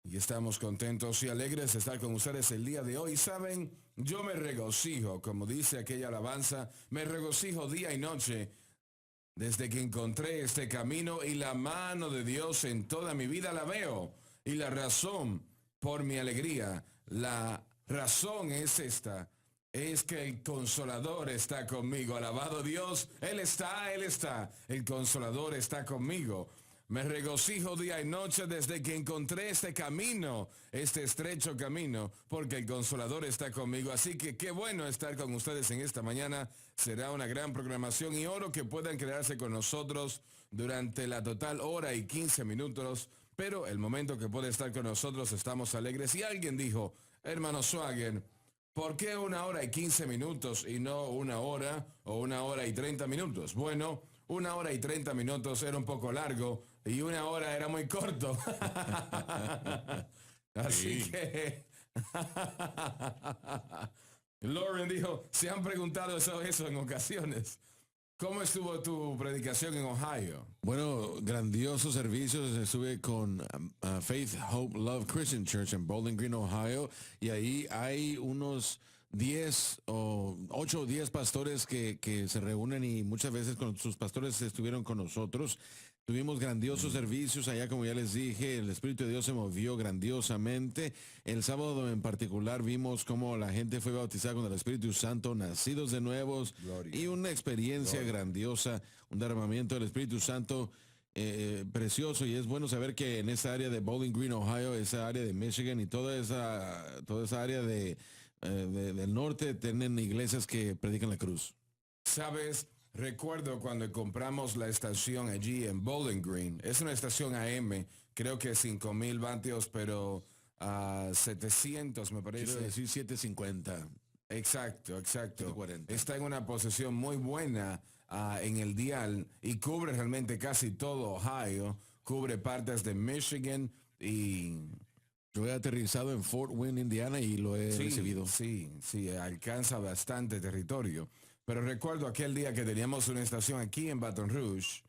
Y estamos contentos y alegres de estar con ustedes el día de hoy. Saben, yo me regocijo, como dice aquella alabanza, me regocijo día y noche desde que encontré este camino y la mano de Dios en toda mi vida la veo. Y la razón por mi alegría, la razón es esta. Es que el consolador está conmigo. Alabado Dios, Él está, Él está. El consolador está conmigo. Me regocijo día y noche desde que encontré este camino, este estrecho camino, porque el Consolador está conmigo. Así que qué bueno estar con ustedes en esta mañana. Será una gran programación y oro que puedan quedarse con nosotros durante la total hora y 15 minutos. Pero el momento que puede estar con nosotros estamos alegres. Y alguien dijo, hermano Swagger, ¿por qué una hora y 15 minutos y no una hora o una hora y 30 minutos? Bueno, una hora y 30 minutos era un poco largo y una hora era muy corto. Así Sí. que Lauren dijo, se han preguntado eso en ocasiones. ¿Cómo estuvo tu predicación en Ohio? Bueno, grandiosos servicios. Estuve con Faith, Hope, Love Christian Church en Bowling Green, Ohio. Y ahí hay unos 10 o 8 o 10 pastores que se reúnen y muchas veces con sus pastores estuvieron con nosotros. Tuvimos grandiosos servicios allá, como ya les dije, el Espíritu de Dios se movió grandiosamente. El sábado en particular vimos cómo la gente fue bautizada con el Espíritu Santo, nacidos de nuevos, Gloria. y una experiencia grandiosa, un derramamiento del Espíritu Santo precioso. Y es bueno saber que en esa área de Bowling Green, Ohio, esa área de Michigan y toda esa área del norte tienen iglesias que predican la cruz. Sabes, recuerdo cuando compramos la estación allí en Bowling Green. Es una estación AM, creo que 5,000 vatios, pero a 700 me Quiero parece. decir 750. Exacto, exacto. 740. Está en una posición muy buena en el dial y cubre realmente casi todo Ohio. Cubre partes de Michigan y Yo he aterrizado en Fort Wayne, Indiana, y lo he recibido. sí, alcanza bastante territorio. Pero recuerdo aquel día que teníamos una estación aquí en Baton Rouge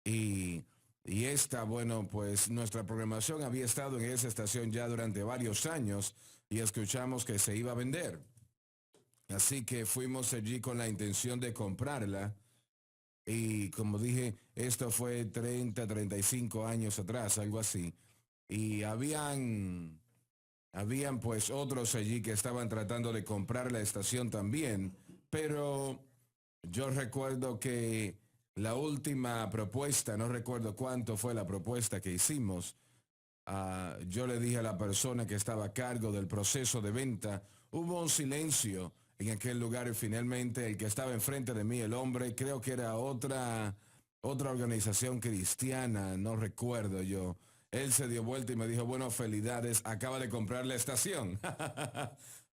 y, y esta, bueno, pues nuestra programación había estado en esa estación ya durante varios años y escuchamos que se iba a vender. Así que fuimos allí con la intención de comprarla y como dije, esto fue 35 años atrás, algo así. Y habían pues otros allí que estaban tratando de comprar la estación también, pero yo recuerdo que la última propuesta, no recuerdo cuánto fue la propuesta que hicimos, yo le dije a la persona que estaba a cargo del proceso de venta, hubo un silencio en aquel lugar y finalmente el que estaba enfrente de mí, el hombre, creo que era otra organización cristiana, no recuerdo yo. Él se dio vuelta y me dijo, bueno, felicidades, acaba de comprar la estación.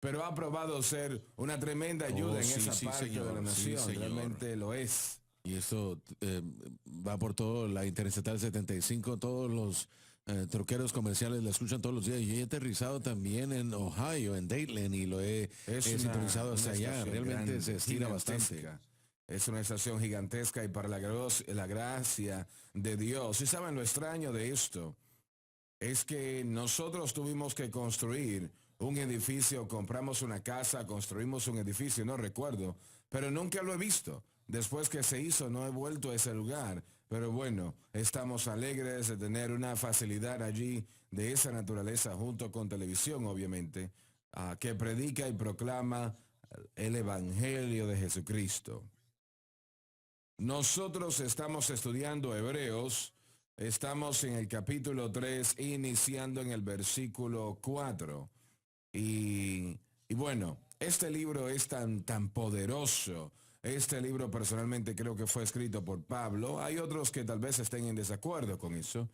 Pero ha probado ser una tremenda ayuda Oh, en sí, esa sí, parte de la señor, sí, nación, señor. realmente lo es. Y eso va por todo la Interestatal 75, todos los troqueros comerciales la escuchan todos los días. Yo he aterrizado también en Ohio, en Dayton, y Es he sintonizado hasta una allá. estación Realmente grande, se estira bastante. gigantesca. Es una estación gigantesca y para la gracia de Dios. ¿Y saben lo extraño de esto? Es que nosotros tuvimos que construir un edificio, compramos una casa, construimos un edificio, no recuerdo, pero nunca lo he visto. Después que se hizo, no he vuelto a ese lugar. Pero bueno, estamos alegres de tener una facilidad allí de esa naturaleza junto con televisión, obviamente, que predica y proclama el Evangelio de Jesucristo. Nosotros estamos estudiando Hebreos, estamos en el capítulo 3, iniciando en el versículo 4. Y bueno, este libro es tan poderoso. Este libro personalmente creo que fue escrito por Pablo. Hay otros que tal vez estén en desacuerdo con eso,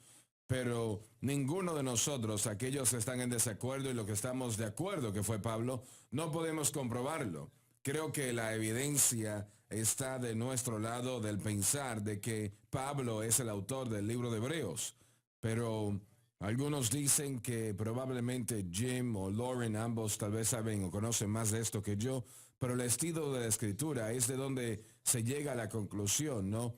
pero ninguno de nosotros, aquellos que están en desacuerdo y los que estamos de acuerdo que fue Pablo, no podemos comprobarlo. Creo que la evidencia está de nuestro lado del pensar de que Pablo es el autor del libro de Hebreos, pero algunos dicen que probablemente Jim o Lauren, ambos tal vez saben o conocen más de esto que yo, pero el estilo de la escritura es de donde se llega a la conclusión, ¿no?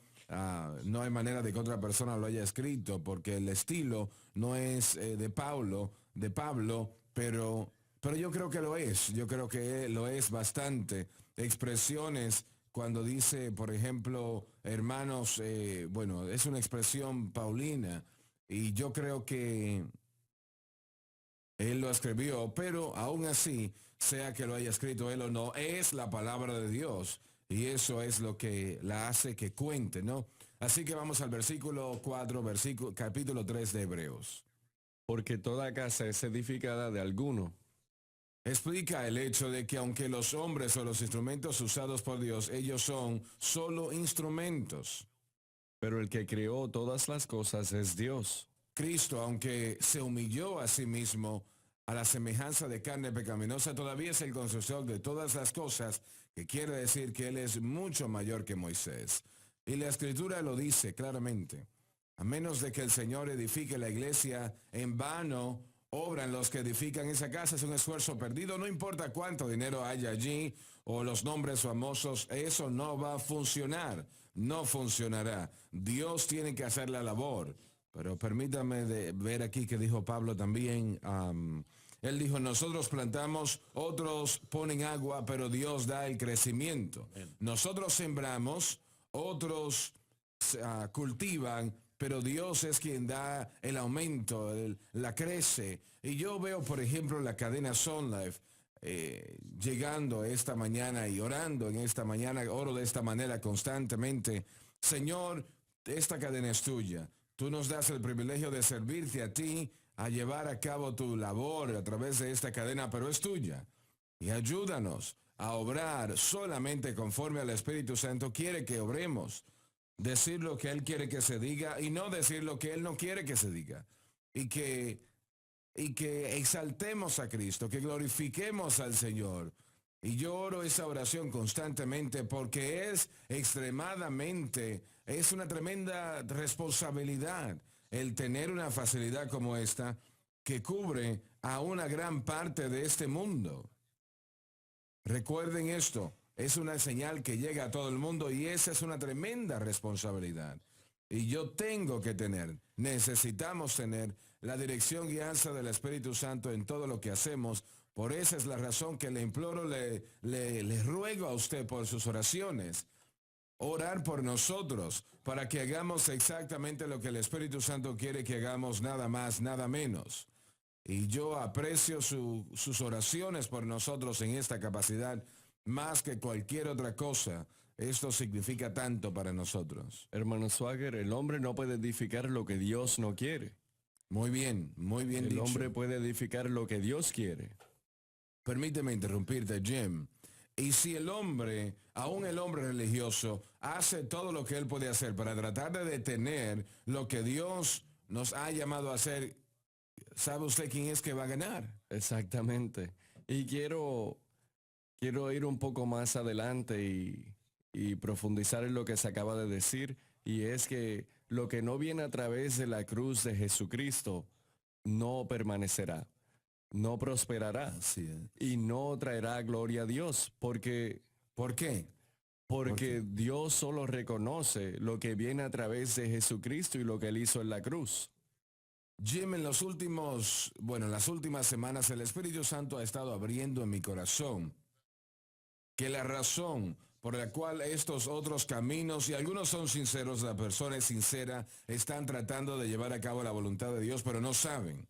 No hay manera de que otra persona lo haya escrito porque el estilo no es de Pablo, de Pablo, pero yo creo que lo es. Yo creo que lo es bastante. Expresiones cuando dice, por ejemplo, hermanos, bueno, es una expresión paulina y yo creo que él lo escribió, pero aún así, sea que lo haya escrito él o no, es la palabra de Dios. Y eso es lo que la hace que cuente, ¿no? Así que vamos al versículo 4, capítulo 3 de Hebreos. Porque toda casa es edificada de alguno, Explica el hecho de que aunque los hombres o los instrumentos usados por Dios, ellos son solo instrumentos. pero el que creó todas las cosas es Dios. Cristo, aunque se humilló a sí mismo a la semejanza de carne pecaminosa, todavía es el constructor de todas las cosas, que quiere decir que Él es mucho mayor que Moisés. Y la Escritura lo dice claramente. A menos de que el Señor edifique la iglesia, en vano obran los que edifican esa casa. Es un esfuerzo perdido. No importa cuánto dinero haya allí o los nombres famosos, eso no va a funcionar. No funcionará. Dios tiene que hacer la labor. Pero permítame ver aquí que dijo Pablo también. Él dijo, nosotros plantamos, otros ponen agua, pero Dios da el crecimiento. Nosotros sembramos, otros cultivan, pero Dios es quien da el aumento, la crece. Y yo veo, por ejemplo, la cadena Sun Life llegando esta mañana y orando en esta mañana, oro de esta manera constantemente. Señor, esta cadena es tuya. Tú nos das el privilegio de servirte a ti, a llevar a cabo tu labor a través de esta cadena, pero es tuya. Y ayúdanos a obrar solamente conforme al Espíritu Santo quiere que obremos. Decir lo que Él quiere que se diga y no decir lo que Él no quiere que se diga. Y que exaltemos a Cristo, que glorifiquemos al Señor. Y yo oro esa oración constantemente porque es extremadamente, es una tremenda responsabilidad el tener una facilidad como esta que cubre a una gran parte de este mundo. Recuerden esto, es una señal que llega a todo el mundo y esa es una tremenda responsabilidad. Y yo tengo que necesitamos tener la dirección y guianza del Espíritu Santo en todo lo que hacemos. Por esa es la razón que le imploro, le ruego a usted por sus oraciones, orar por nosotros para que hagamos exactamente lo que el Espíritu Santo quiere que hagamos, nada más, nada menos. Y yo aprecio sus oraciones por nosotros en esta capacidad más que cualquier otra cosa. Esto significa tanto para nosotros. Hermano Swagger, el hombre no puede edificar lo que Dios no quiere. Muy bien El dicho. hombre puede edificar lo que Dios quiere. Permíteme interrumpirte, Jim. Y si el hombre, aún el hombre religioso, hace todo lo que él puede hacer para tratar de detener lo que Dios nos ha llamado a hacer, ¿sabe usted quién es que va a ganar? Exactamente. Y quiero ir un poco más adelante y profundizar en lo que se acaba de decir, y es que lo que no viene a través de la cruz de Jesucristo no permanecerá, no prosperará Así es. y no traerá gloria a Dios, porque ¿Por qué? porque Dios solo reconoce lo que viene a través de Jesucristo y lo que Él hizo en la cruz. Jim, en las últimas semanas el Espíritu Santo ha estado abriendo en mi corazón que la razón por la cual estos otros caminos, y algunos son sinceros, la persona es sincera, están tratando de llevar a cabo la voluntad de Dios, pero no saben.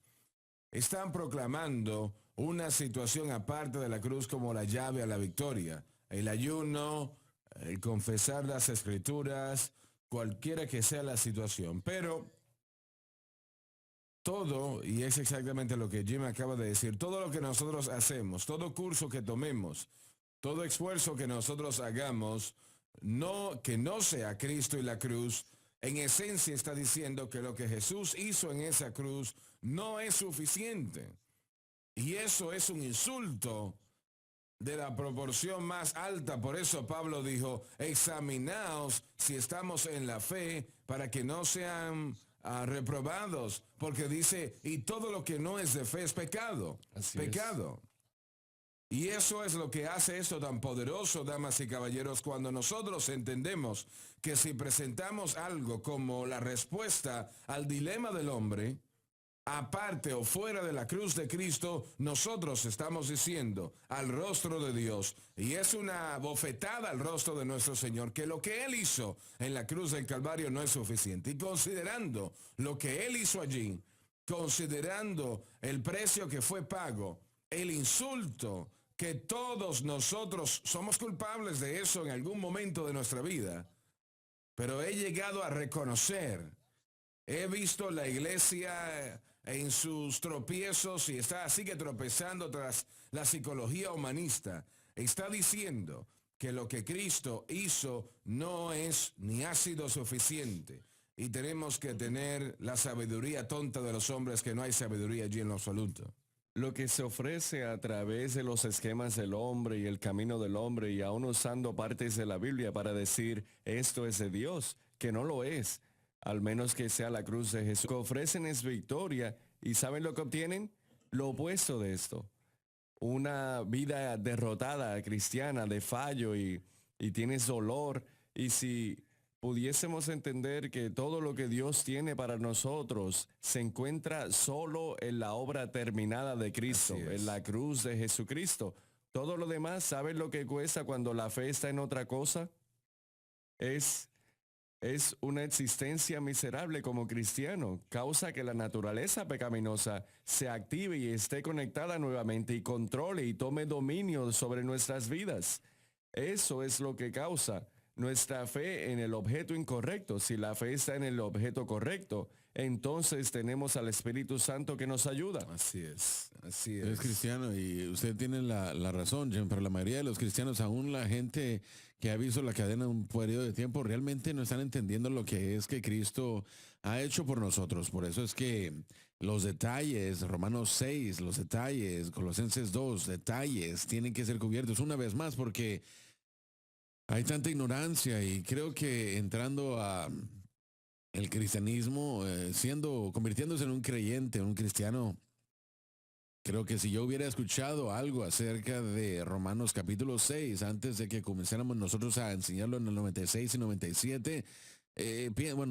Están proclamando una situación aparte de la cruz como la llave a la victoria. El ayuno, el confesar las escrituras, cualquiera que sea la situación. Pero todo, y es exactamente lo que Jim acaba de decir, todo lo que nosotros hacemos, todo curso que tomemos, todo esfuerzo que nosotros hagamos, que no sea Cristo y la cruz, en esencia está diciendo que lo que Jesús hizo en esa cruz no es suficiente. Y eso es un insulto de la proporción más alta. Por eso Pablo dijo, examinaos si estamos en la fe para que no sean reprobados. Porque dice, y todo lo que no es de fe es pecado. Así pecado. Y eso es lo que hace esto tan poderoso, damas y caballeros, cuando nosotros entendemos que si presentamos algo como la respuesta al dilema del hombre, aparte o fuera de la cruz de Cristo, nosotros estamos diciendo al rostro de Dios, y es una bofetada al rostro de nuestro Señor, que lo que Él hizo en la cruz del Calvario no es suficiente. Y considerando lo que Él hizo allí, considerando el precio que fue pago, el insulto que todos nosotros somos culpables de eso en algún momento de nuestra vida, pero he llegado a reconocer, he visto la iglesia en sus tropiezos y sigue tropezando tras la psicología humanista. Está diciendo que lo que Cristo hizo no es ni ha sido suficiente. Y tenemos que tener la sabiduría tonta de los hombres, que no hay sabiduría allí en lo absoluto. Lo que se ofrece a través de los esquemas del hombre y el camino del hombre, y aún usando partes de la Biblia para decir esto es de Dios, que no lo es, al menos que sea la cruz de Jesús. Lo que ofrecen es victoria, y ¿saben lo que obtienen? Lo opuesto de esto. Una vida derrotada cristiana de fallo, y tienes dolor. Y si pudiésemos entender que todo lo que Dios tiene para nosotros se encuentra solo en la obra terminada de Cristo, en la cruz de Jesucristo. Todo lo demás, ¿saben lo que cuesta cuando la fe está en otra cosa? Es una existencia miserable como cristiano. Causa que la naturaleza pecaminosa se active y esté conectada nuevamente y controle y tome dominio sobre nuestras vidas. Eso es lo que causa nuestra fe en el objeto incorrecto. Si la fe está en el objeto correcto, entonces tenemos al Espíritu Santo que nos ayuda. Así es, así es. Es cristiano y usted tiene la razón, Jim, pero la mayoría de los cristianos, aún la gente que ha visto la cadena un periodo de tiempo, realmente no están entendiendo lo que es que Cristo ha hecho por nosotros. Por eso es que los detalles, Romanos 6, los detalles, Colosenses 2, detalles, tienen que ser cubiertos una vez más, porque hay tanta ignorancia, y creo que entrando a el cristianismo, convirtiéndose en un creyente, un cristiano, creo que si yo hubiera escuchado algo acerca de Romanos capítulo 6 antes de que comenzáramos nosotros a enseñarlo en el 96 y 97,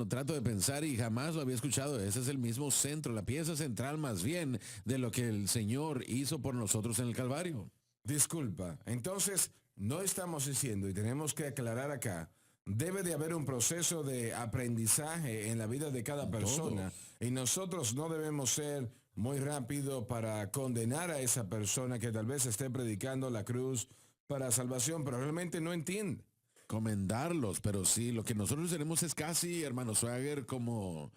trato de pensar y jamás lo había escuchado. Ese es el mismo centro, la pieza central más bien de lo que el Señor hizo por nosotros en el Calvario. Disculpa, entonces no estamos diciendo, y tenemos que aclarar acá, debe de haber un proceso de aprendizaje en la vida de cada persona, y nosotros no debemos ser muy rápido para condenar a esa persona que tal vez esté predicando la cruz para salvación, pero realmente no entiende. Comendarlos, pero sí, lo que nosotros tenemos es casi, hermano Swagger, como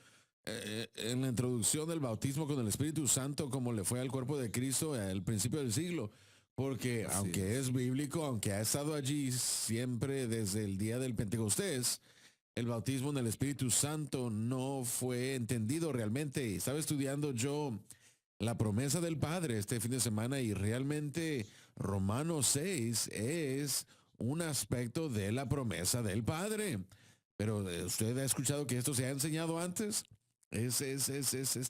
en la introducción del bautismo con el Espíritu Santo, como le fue al cuerpo de Cristo al principio del siglo. Porque aunque es bíblico, aunque ha estado allí siempre desde el día del Pentecostés, el bautismo en el Espíritu Santo no fue entendido realmente. Estaba estudiando yo la promesa del Padre este fin de semana, y realmente Romanos 6 es un aspecto de la promesa del Padre. Pero ¿usted ha escuchado que esto se ha enseñado antes? Es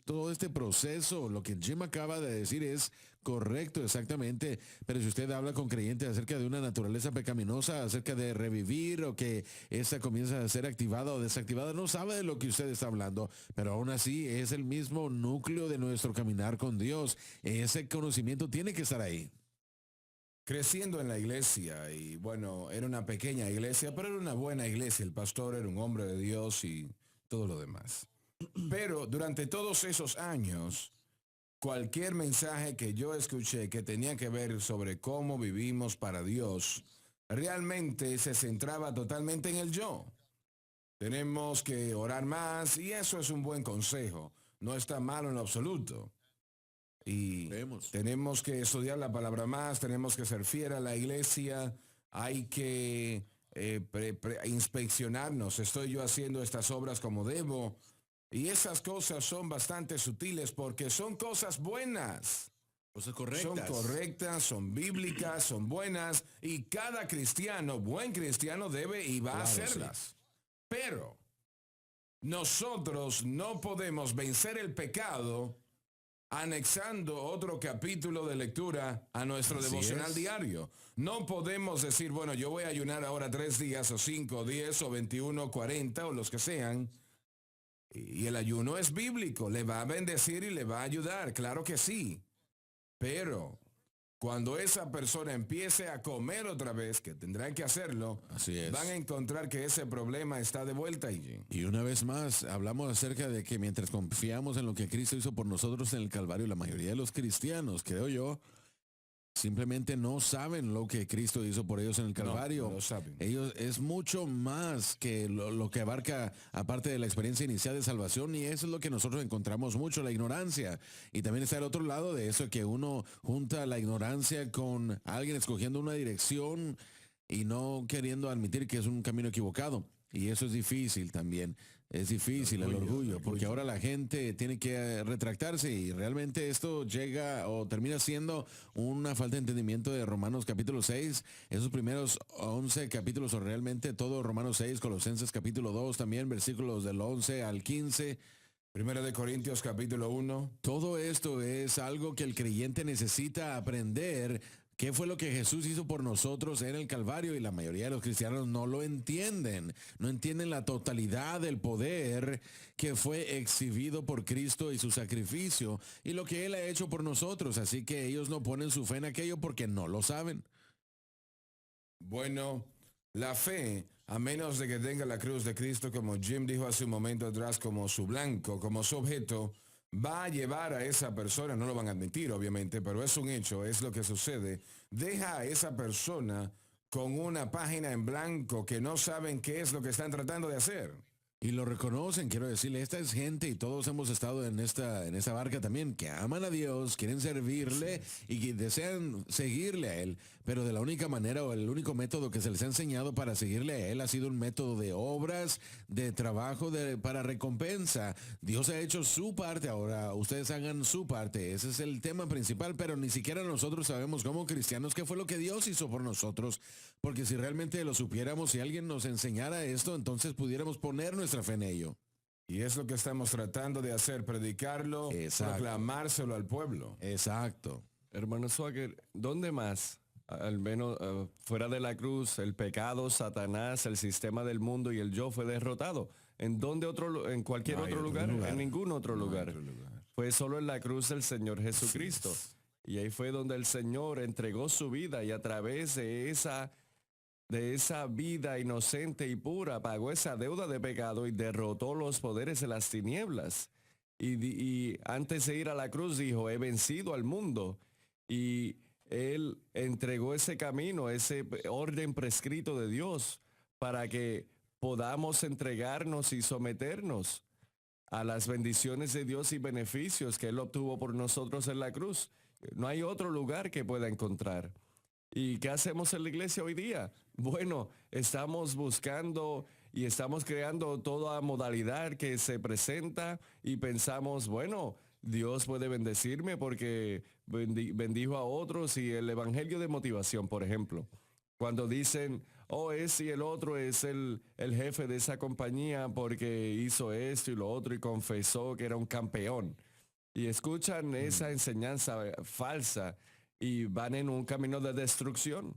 todo este proceso. Lo que Jim acaba de decir es correcto, exactamente. Pero si usted habla con creyentes acerca de una naturaleza pecaminosa, acerca de revivir, o que esa comienza a ser activada o desactivada, no sabe de lo que usted está hablando. Pero aún así es el mismo núcleo de nuestro caminar con Dios. Ese conocimiento tiene que estar ahí. Creciendo en la iglesia, y bueno, era una pequeña iglesia, pero era una buena iglesia. El pastor era un hombre de Dios y todo lo demás. Pero durante todos esos años, cualquier mensaje que yo escuché que tenía que ver sobre cómo vivimos para Dios, realmente se centraba totalmente en el yo. Tenemos que orar más, y eso es un buen consejo. No está malo en lo absoluto. Y tenemos que estudiar la palabra más, tenemos que ser fiel a la iglesia, hay que inspeccionarnos. ¿Estoy yo haciendo estas obras como debo? Y esas cosas son bastante sutiles, porque son cosas buenas. Cosas correctas. Son correctas, son bíblicas, son buenas, y cada cristiano, buen cristiano, debe y va a hacerlas. Sí. Pero nosotros no podemos vencer el pecado anexando otro capítulo de lectura a nuestro devocional diario. No podemos decir, bueno, yo voy a ayunar ahora 3 días, o 5, 10, o 21, 40, o los que sean, Y el ayuno es bíblico, le va a bendecir y le va a ayudar, claro que sí. Pero cuando esa persona empiece a comer otra vez, que tendrán que hacerlo, Así es. van a encontrar que ese problema está de vuelta allí. Y una vez más, hablamos acerca de que mientras confiamos en lo que Cristo hizo por nosotros en el Calvario, la mayoría de los cristianos, creo yo, simplemente no saben lo que Cristo hizo por ellos en el Calvario. No lo saben. Ellos es mucho más que lo que abarca, aparte de la experiencia inicial de salvación, y eso es lo que nosotros encontramos mucho, la ignorancia. Y también está el otro lado de eso, que uno junta la ignorancia con alguien escogiendo una dirección y no queriendo admitir que es un camino equivocado. Y eso es difícil también. Es difícil el orgullo, porque ahora la gente tiene que retractarse y realmente esto llega o termina siendo una falta de entendimiento de Romanos capítulo 6, esos primeros 11 capítulos, o realmente todo Romanos 6, Colosenses capítulo 2 también, versículos del 11 al 15. Primera de Corintios capítulo 1. Todo esto es algo que el creyente necesita aprender. ¿Qué fue lo que Jesús hizo por nosotros en el Calvario? Y la mayoría de los cristianos no lo entienden. No entienden la totalidad del poder que fue exhibido por Cristo y su sacrificio y lo que Él ha hecho por nosotros. Así que ellos no ponen su fe en aquello porque no lo saben. Bueno, la fe, a menos de que tenga la cruz de Cristo, como Jim dijo hace un momento atrás, como su blanco, como su objeto, va a llevar a esa persona, no lo van a admitir obviamente, pero es un hecho, es lo que sucede, deja a esa persona con una página en blanco que no saben qué es lo que están tratando de hacer. Y lo reconocen, quiero decirle, esta es gente y todos hemos estado en esta barca también, que aman a Dios, quieren servirle y que desean seguirle a Él, pero de la única manera o el único método que se les ha enseñado para seguirle a Él ha sido un método de obras, de trabajo, para recompensa. Dios ha hecho su parte, ahora ustedes hagan su parte, ese es el tema principal, pero ni siquiera nosotros sabemos como cristianos qué fue lo que Dios hizo por nosotros, porque si realmente lo supiéramos, si alguien nos enseñara esto, entonces pudiéramos poner nuestra fe en ello. Y es lo que estamos tratando de hacer, predicarlo, Exacto. proclamárselo al pueblo. Exacto. Hermano Swagger, ¿dónde más? Al menos fuera de la cruz, el pecado, Satanás, el sistema del mundo y el yo fue derrotado. ¿En dónde en cualquier No hay otro otro lugar? lugar. En ningún otro No hay lugar. otro lugar. Fue solo en la cruz del Señor Jesucristo. Y ahí fue donde el Señor entregó su vida y a través de esa vida inocente y pura pagó esa deuda de pecado y derrotó los poderes de las tinieblas. Y antes de ir a la cruz dijo, he vencido al mundo. Y Él entregó ese camino, ese orden prescrito de Dios para que podamos entregarnos y someternos a las bendiciones de Dios y beneficios que Él obtuvo por nosotros en la cruz. No hay otro lugar que pueda encontrar. ¿Y qué hacemos en la iglesia hoy día? Bueno, estamos buscando y estamos creando toda modalidad que se presenta y pensamos, bueno, Dios puede bendecirme porque bendijo a otros y el evangelio de motivación, por ejemplo. Cuando dicen, oh, ese y el otro es el jefe de esa compañía porque hizo esto y lo otro y confesó que era un campeón. Y escuchan esa enseñanza falsa y van en un camino de destrucción.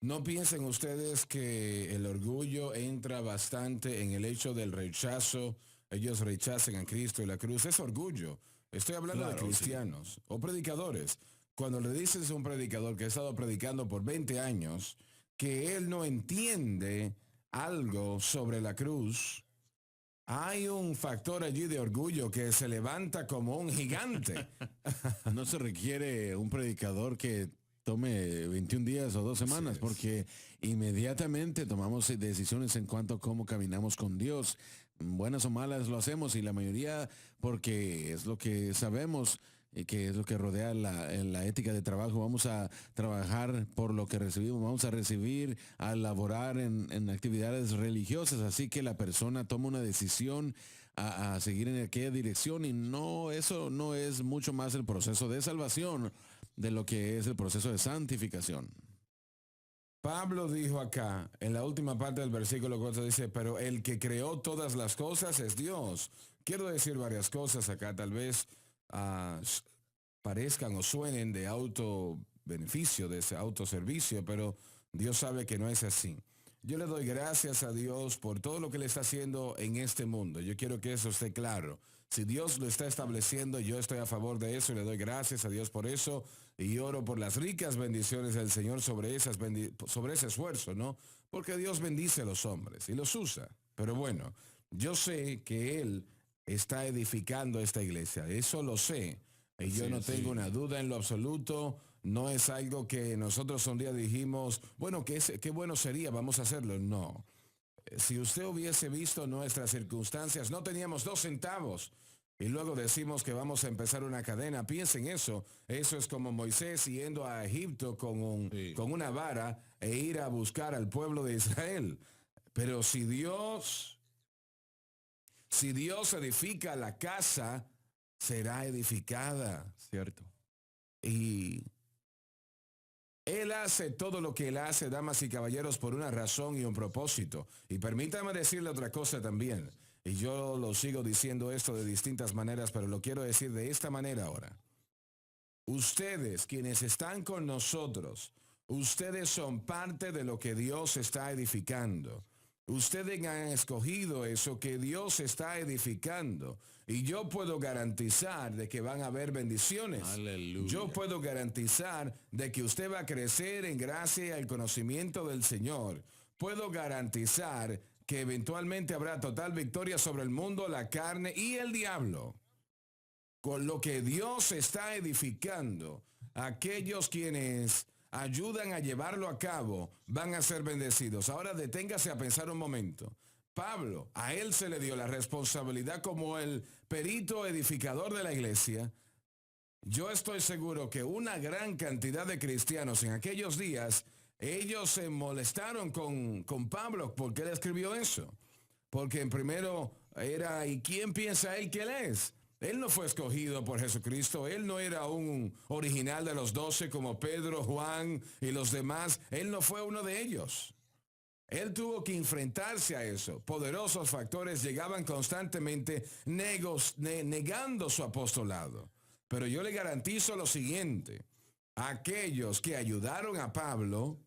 ¿No piensen ustedes que el orgullo entra bastante en el hecho del rechazo? Ellos rechazan a Cristo y la cruz. Es orgullo. Estoy hablando de cristianos o predicadores. Cuando le dices a un predicador que ha estado predicando por 20 años que él no entiende algo sobre la cruz, hay un factor allí de orgullo que se levanta como un gigante. No se requiere un predicador que tome 21 días o 2 semanas, porque inmediatamente tomamos decisiones en cuanto a cómo caminamos con Dios. Buenas o malas lo hacemos y la mayoría porque es lo que sabemos y que es lo que rodea la ética de trabajo. Vamos a trabajar por lo que recibimos, vamos a recibir, a laborar en actividades religiosas, así que la persona toma una decisión a seguir en aquella dirección y eso no es mucho más el proceso de salvación de lo que es el proceso de santificación. Pablo dijo acá, en la última parte del versículo 4 dice, pero el que creó todas las cosas es Dios. Quiero decir varias cosas acá, tal vez parezcan o suenen de autobeneficio, de ese autoservicio, pero Dios sabe que no es así. yo le doy gracias a Dios por todo lo que le está haciendo en este mundo. Yo quiero que eso esté claro. Si Dios lo está estableciendo, yo estoy a favor de eso y le doy gracias a Dios por eso y oro por las ricas bendiciones del Señor sobre sobre ese esfuerzo, ¿no? Porque Dios bendice a los hombres y los usa. Pero bueno, yo sé que Él está edificando esta iglesia. Eso lo sé. Y yo no tengo una duda en lo absoluto. No es algo que nosotros un día dijimos, bueno, qué bueno sería, vamos a hacerlo. No. Si usted hubiese visto nuestras circunstancias, no teníamos 2 centavos. Y luego decimos que vamos a empezar una cadena. Piensen eso. Eso es como Moisés yendo a Egipto con una vara e ir a buscar al pueblo de Israel. Pero si Dios edifica la casa, será edificada. Cierto. Y Él hace todo lo que Él hace, damas y caballeros, por una razón y un propósito. Y permítame decirle otra cosa también. Y yo lo sigo diciendo esto de distintas maneras, pero lo quiero decir de esta manera ahora. Ustedes, quienes están con nosotros, ustedes son parte de lo que Dios está edificando. Ustedes han escogido eso que Dios está edificando. Y yo puedo garantizar de que van a haber bendiciones. Aleluya. Yo puedo garantizar de que usted va a crecer en gracia y al conocimiento del Señor. Puedo garantizar que eventualmente habrá total victoria sobre el mundo, la carne y el diablo. Con lo que Dios está edificando, aquellos quienes ayudan a llevarlo a cabo van a ser bendecidos. Ahora deténgase a pensar un momento. Pablo, a él se le dio la responsabilidad como el perito edificador de la iglesia. Yo estoy seguro que una gran cantidad de cristianos en aquellos días, ellos se molestaron con Pablo porque él escribió eso. Porque en primero era, ¿y quién piensa él que él es? Él no fue escogido por Jesucristo. Él no era un original de los 12 como Pedro, Juan y los demás. Él no fue uno de ellos. Él tuvo que enfrentarse a eso. Poderosos factores llegaban constantemente negando su apostolado. Pero yo le garantizo lo siguiente. Aquellos que ayudaron a Pablo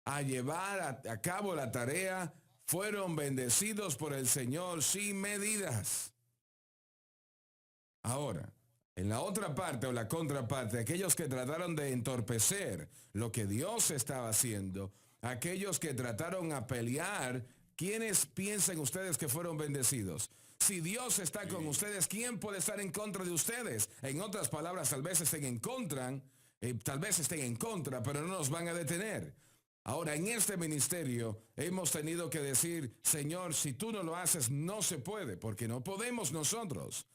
a llevar a cabo la tarea fueron bendecidos por el Señor sin medidas. Ahora, en la otra parte o la contraparte, aquellos que trataron de entorpecer lo que Dios estaba haciendo, aquellos que trataron a pelear, ¿quiénes piensan ustedes que fueron bendecidos? Si Dios está con ustedes, ¿quién puede estar en contra de ustedes? En otras palabras, tal vez estén en contra, pero no nos van a detener. Ahora, en este ministerio hemos tenido que decir, Señor, si tú no lo haces, no se puede, porque no podemos nosotros.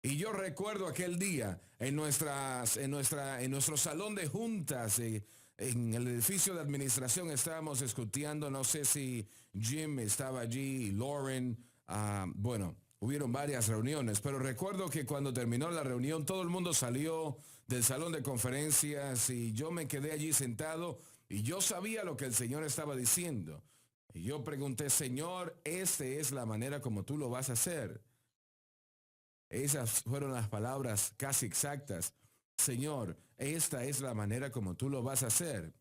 Y yo recuerdo aquel día en nuestro salón de juntas, en el edificio de administración estábamos discutiendo, no sé si Jim estaba allí, y Lauren, bueno, hubieron varias reuniones, pero recuerdo que cuando terminó la reunión todo el mundo salió del salón de conferencias y yo me quedé allí sentado y yo sabía lo que el Señor estaba diciendo. Y yo pregunté, Señor, ¿esta es la manera como tú lo vas a hacer? Esas fueron las palabras casi exactas. Señor, esta es la manera como tú lo vas a hacer.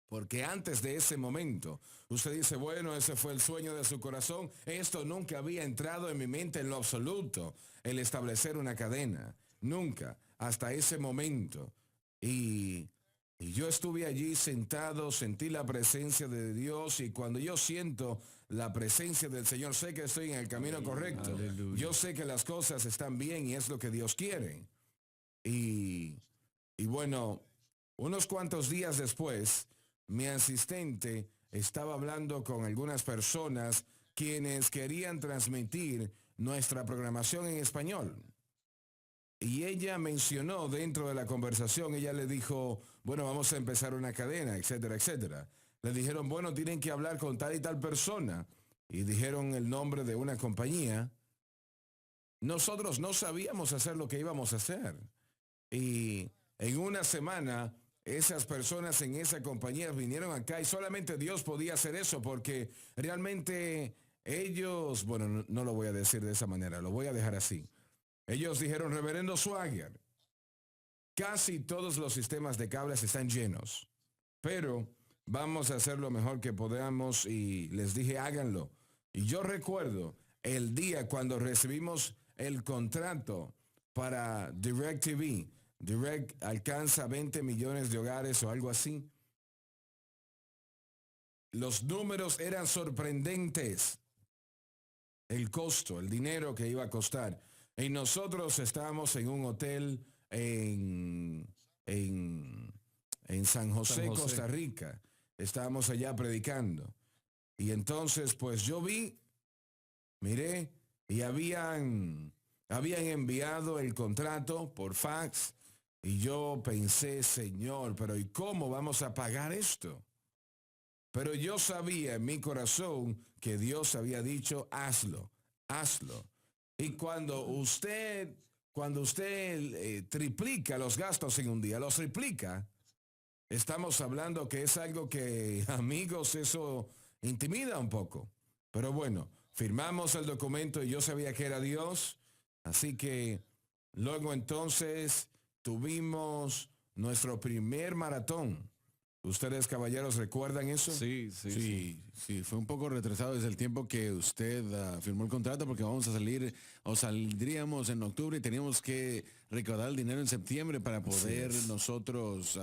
Porque antes de ese momento, usted dice, bueno, ese fue el sueño de su corazón. Esto nunca había entrado en mi mente en lo absoluto, el establecer una cadena. Nunca, hasta ese momento. Y yo estuve allí sentado, sentí la presencia de Dios y cuando yo siento la presencia del Señor, sé que estoy en el camino correcto. Aleluya. Yo sé que las cosas están bien y es lo que Dios quiere. Y bueno, unos cuantos días después, mi asistente estaba hablando con algunas personas quienes querían transmitir nuestra programación en español. Y ella mencionó dentro de la conversación, ella le dijo, bueno, vamos a empezar una cadena, etcétera, etcétera. Le dijeron, bueno, tienen que hablar con tal y tal persona. Y dijeron el nombre de una compañía. Nosotros no sabíamos hacer lo que íbamos a hacer. Y en una semana, esas personas en esa compañía vinieron acá y solamente Dios podía hacer eso porque realmente ellos, bueno, no lo voy a decir de esa manera, lo voy a dejar así. Ellos dijeron, reverendo Swagger, casi todos los sistemas de cables están llenos, pero vamos a hacer lo mejor que podamos y les dije, háganlo. Y yo recuerdo el día cuando recibimos el contrato para DirecTV. Direct alcanza 20 millones de hogares o algo así. Los números eran sorprendentes. El costo, el dinero que iba a costar. Y nosotros estábamos en un hotel en San José, Costa Rica. Estábamos allá predicando. Y entonces, pues yo miré, y habían enviado el contrato por fax. Y yo pensé, Señor, pero ¿y cómo vamos a pagar esto? Pero yo sabía en mi corazón que Dios había dicho, hazlo. Y cuando usted triplica los gastos en un día, los triplica, estamos hablando que es algo que, amigos, eso intimida un poco. Pero bueno, firmamos el documento y yo sabía que era Dios. Así que luego entonces tuvimos nuestro primer maratón. ¿Ustedes, caballeros, recuerdan eso? Sí, fue un poco retrasado desde el tiempo que usted firmó el contrato, porque vamos a salir o saldríamos en octubre y teníamos que recaudar el dinero en septiembre para poder nosotros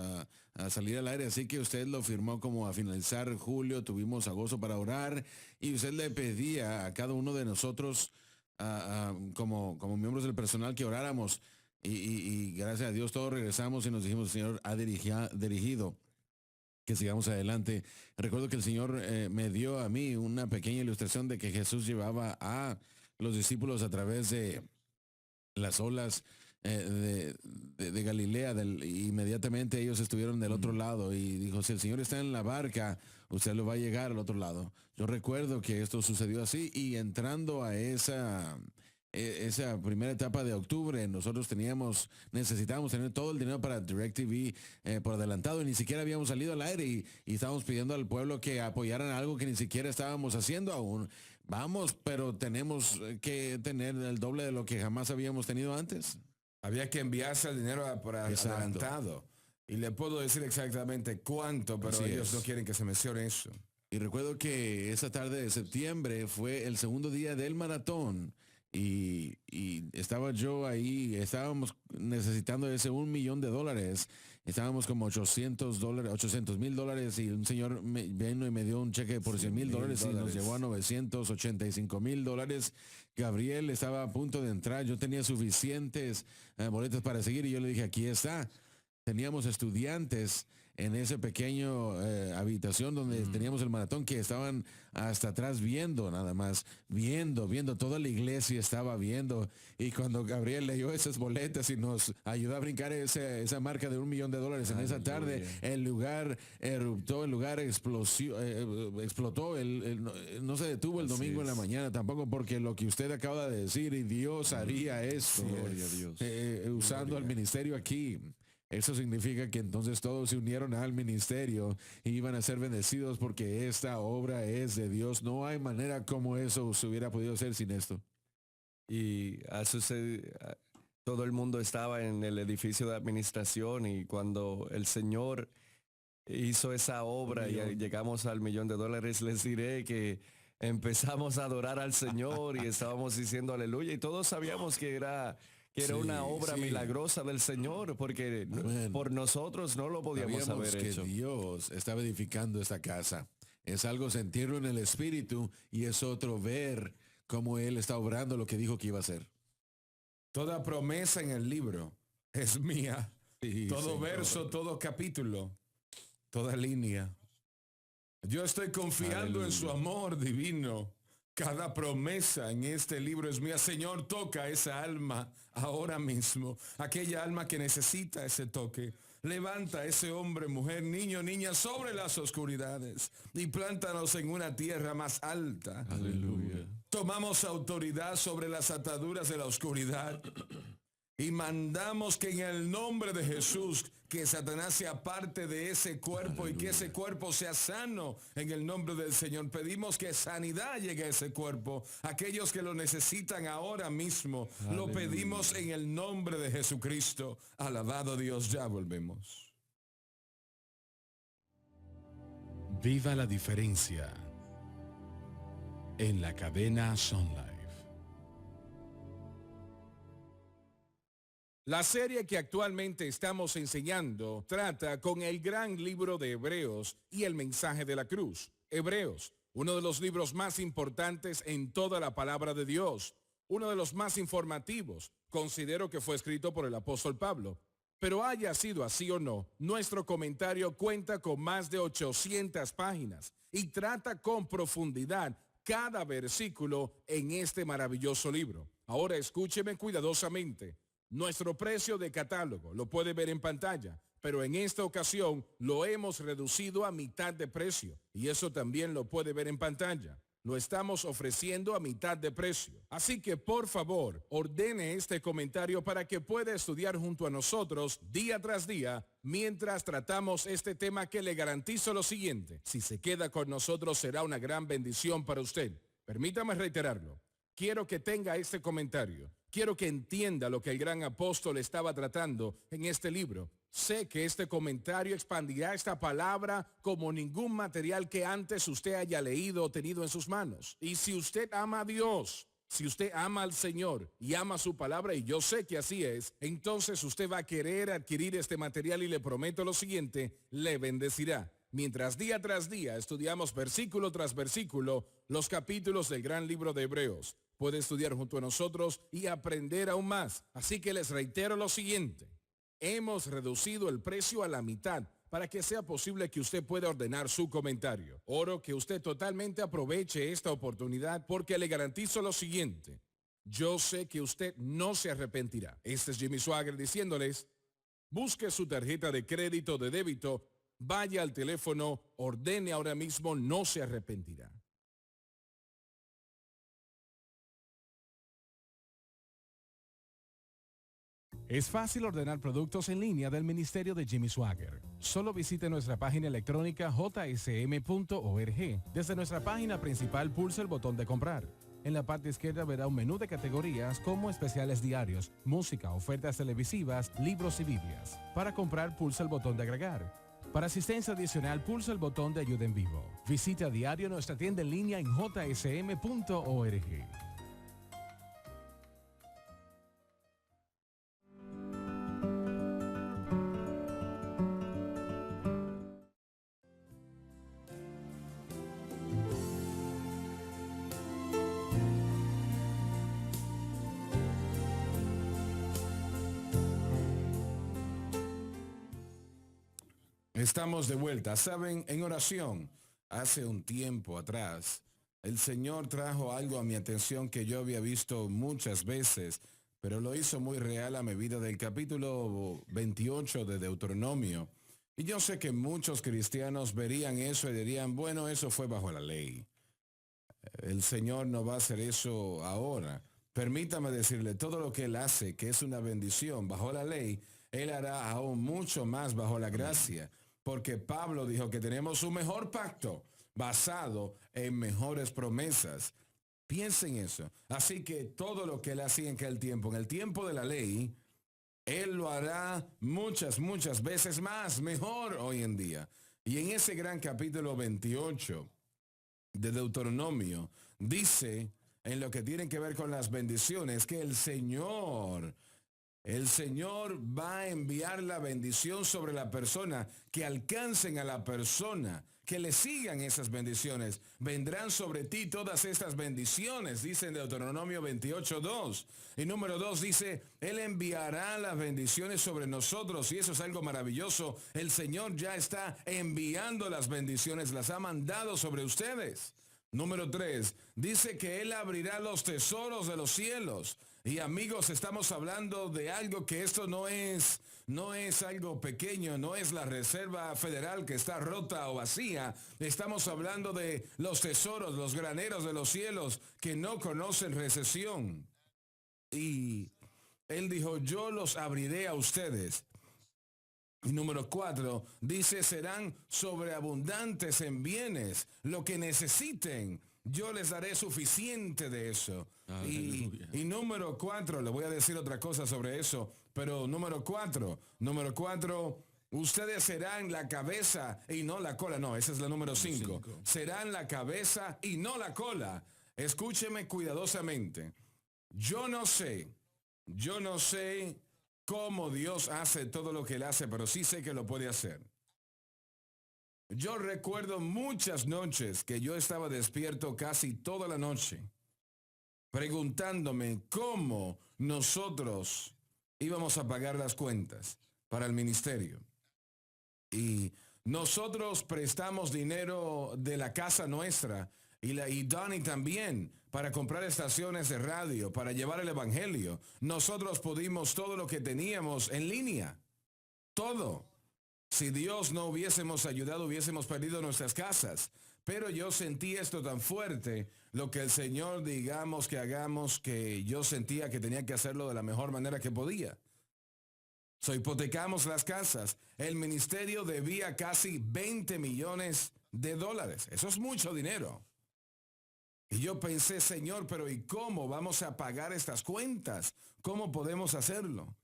a salir al aire. Así que usted lo firmó como a finalizar julio, tuvimos agosto para orar y usted le pedía a cada uno de nosotros como miembros del personal que oráramos y gracias a Dios todos regresamos y nos dijimos, el Señor ha dirigido que sigamos adelante. Recuerdo que el Señor me dio a mí una pequeña ilustración de que Jesús llevaba a los discípulos a través de las olas de Galilea. Inmediatamente ellos estuvieron del otro lado y dijo, si el Señor está en la barca, usted lo va a llegar al otro lado. Yo recuerdo que esto sucedió así y entrando a esa primera etapa de octubre, nosotros necesitábamos tener todo el dinero para DirecTV por adelantado y ni siquiera habíamos salido al aire y estábamos pidiendo al pueblo que apoyaran algo que ni siquiera estábamos haciendo aún. Vamos, pero tenemos que tener el doble de lo que jamás habíamos tenido antes. Había que enviarse el dinero por adelantado. Y le puedo decir exactamente cuánto, pero ellos no quieren que se mencione eso. Y recuerdo que esa tarde de septiembre fue el segundo día del maratón. Y estaba yo ahí, estábamos necesitando ese $1 millón. Estábamos como $800,000 y un señor vino y me dio un cheque por $100,000 y nos llevó a $985,000. Gabriel estaba a punto de entrar, yo tenía suficientes boletas para seguir y yo le dije, aquí está. Teníamos estudiantes en ese pequeño habitación donde teníamos el maratón que estaban hasta atrás viendo, nada más, viendo, toda la iglesia estaba viendo. Y cuando Gabriel leyó esas boletas y nos ayudó a brincar esa marca de $1 millón en esa tarde, el lugar eruptó, el lugar explotó, no se detuvo el domingo en la mañana tampoco, porque lo que usted acaba de decir, y Dios haría esto, usando el ministerio aquí. Eso significa que entonces todos se unieron al ministerio y iban a ser bendecidos porque esta obra es de Dios. No hay manera como eso se hubiera podido hacer sin esto. Y todo el mundo estaba en el edificio de administración y cuando el Señor hizo esa obra y llegamos al $1 millón, les diré que empezamos a adorar al Señor y estábamos diciendo aleluya y todos sabíamos que era una obra milagrosa del Señor, porque por nosotros no lo podíamos haber hecho. Dios estaba edificando esta casa. Es algo sentirlo en el espíritu y es otro ver cómo Él está obrando lo que dijo que iba a hacer. Toda promesa en el libro es mía. Todo verso, todo capítulo, toda línea. Yo estoy confiando en su amor divino. Cada promesa en este libro es mía. Señor, toca esa alma ahora mismo. Aquella alma que necesita ese toque. Levanta a ese hombre, mujer, niño, niña sobre las oscuridades y plántanos en una tierra más alta. Aleluya. Tomamos autoridad sobre las ataduras de la oscuridad. Y mandamos que en el nombre de Jesús, que Satanás sea parte de ese cuerpo. Aleluya. Y que ese cuerpo sea sano en el nombre del Señor. Pedimos que sanidad llegue a ese cuerpo. Aquellos que lo necesitan ahora mismo, aleluya, lo pedimos en el nombre de Jesucristo. Alabado Dios, ya volvemos. Viva la diferencia en la cadena Sun Life. La serie que actualmente estamos enseñando trata con el gran libro de Hebreos y el mensaje de la cruz. Hebreos, uno de los libros más importantes en toda la palabra de Dios, uno de los más informativos. Considero que fue escrito por el apóstol Pablo. Pero haya sido así o no, nuestro comentario cuenta con más de 800 páginas y trata con profundidad cada versículo en este maravilloso libro. Ahora escúcheme cuidadosamente. Nuestro precio de catálogo lo puede ver en pantalla, pero en esta ocasión lo hemos reducido a mitad de precio y eso también lo puede ver en pantalla. Lo estamos ofreciendo a mitad de precio. Así que por favor, ordene este comentario para que pueda estudiar junto a nosotros día tras día mientras tratamos este tema que le garantizo lo siguiente. Si se queda con nosotros será una gran bendición para usted. Permítame reiterarlo. Quiero que tenga este comentario. Quiero que entienda lo que el gran apóstol estaba tratando en este libro. Sé que este comentario expandirá esta palabra como ningún material que antes usted haya leído o tenido en sus manos. Y si usted ama a Dios, si usted ama al Señor y ama su palabra, y yo sé que así es, entonces usted va a querer adquirir este material y le prometo lo siguiente, le bendecirá. Mientras día tras día estudiamos versículo tras versículo los capítulos del gran libro de Hebreos. Puede estudiar junto a nosotros y aprender aún más. Así que les reitero lo siguiente. Hemos reducido el precio a la mitad para que sea posible que usted pueda ordenar su comentario. Oro que usted totalmente aproveche esta oportunidad porque le garantizo lo siguiente. Yo sé que usted no se arrepentirá. Este es Jimmy Swaggart diciéndoles, busque su tarjeta de crédito, de débito, vaya al teléfono, ordene ahora mismo, no se arrepentirá. Es fácil ordenar productos en línea del Ministerio de Jimmy Swaggart. Solo visite nuestra página electrónica jsm.org. Desde nuestra página principal pulse el botón de comprar. En la parte izquierda verá un menú de categorías como especiales diarios, música, ofertas televisivas, libros y Biblias. Para comprar pulse el botón de agregar. Para asistencia adicional pulse el botón de ayuda en vivo. Visite a diario nuestra tienda en línea en jsm.org. Estamos de vuelta. Saben, en oración, hace un tiempo atrás, el Señor trajo algo a mi atención que yo había visto muchas veces, pero lo hizo muy real a medida del capítulo 28 de Deuteronomio. Y yo sé que muchos cristianos verían eso y dirían, bueno, eso fue bajo la ley. El Señor no va a hacer eso ahora. Permítame decirle, todo lo que Él hace, que es una bendición bajo la ley, Él hará aún mucho más bajo la gracia. Porque Pablo dijo que tenemos un mejor pacto basado en mejores promesas. Piensen eso. Así que todo lo que Él hacía en aquel tiempo, en el tiempo de la ley, Él lo hará muchas veces más, mejor hoy en día. Y en ese gran capítulo 28 de Deuteronomio, dice en lo que tiene que ver con las bendiciones, que el Señor va a enviar la bendición sobre la persona, que alcancen a la persona, que le sigan esas bendiciones. Vendrán sobre ti todas estas bendiciones, dice en Deuteronomio 28:2. Y número 2 dice, Él enviará las bendiciones sobre nosotros, y eso es algo maravilloso. El Señor ya está enviando las bendiciones, las ha mandado sobre ustedes. Número 3, dice que Él abrirá los tesoros de los cielos. Y amigos, estamos hablando de algo que esto no es algo pequeño, no es la Reserva Federal que está rota o vacía. Estamos hablando de los tesoros, los graneros de los cielos que no conocen recesión. Y Él dijo, yo los abriré a ustedes. Y número 4, dice, serán sobreabundantes en bienes, lo que necesiten. Yo les daré suficiente de eso. Y número 4, le voy a decir otra cosa sobre eso, pero número 4, Ustedes serán la cabeza y no la cola. No, esa es la número 5. Serán la cabeza y no la cola. Escúcheme cuidadosamente. Yo no sé cómo Dios hace todo lo que Él hace, pero sí sé que lo puede hacer. Yo recuerdo muchas noches que yo estaba despierto casi toda la noche, preguntándome cómo nosotros íbamos a pagar las cuentas para el ministerio. Y nosotros prestamos dinero de la casa nuestra y Donnie también para comprar estaciones de radio, para llevar el evangelio. Nosotros pudimos todo lo que teníamos en línea. Todo. Si Dios no hubiésemos ayudado, hubiésemos perdido nuestras casas. Pero yo sentí esto tan fuerte, lo que el Señor digamos que hagamos, que yo sentía que tenía que hacerlo de la mejor manera que podía. Hipotecamos las casas. El ministerio debía casi $20 millones. Eso es mucho dinero. Y yo pensé, Señor, pero ¿y cómo vamos a pagar estas cuentas? ¿Cómo podemos hacerlo?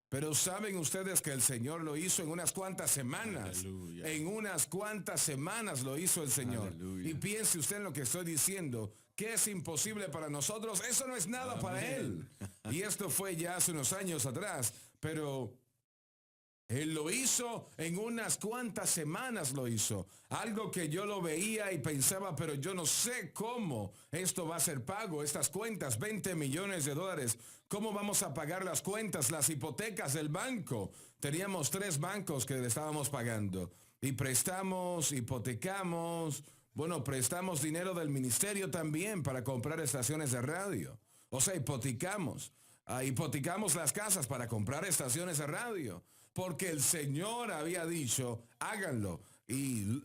Pero saben ustedes que el Señor lo hizo en unas cuantas semanas. Aleluya. En unas cuantas semanas lo hizo el Señor. Aleluya. Y piense usted en lo que estoy diciendo, que es imposible para nosotros. Eso no es nada para Él. Y esto fue ya hace unos años atrás, pero Él lo hizo en unas cuantas semanas lo hizo. Algo que yo lo veía y pensaba, pero yo no sé cómo esto va a ser pago. Estas cuentas, $20 millones. ¿Cómo vamos a pagar las cuentas, las hipotecas del banco? Teníamos 3 bancos que le estábamos pagando. Y prestamos, hipotecamos, prestamos dinero del ministerio también para comprar estaciones de radio. O sea, hipotecamos las casas para comprar estaciones de radio. Porque el Señor había dicho, háganlo. Y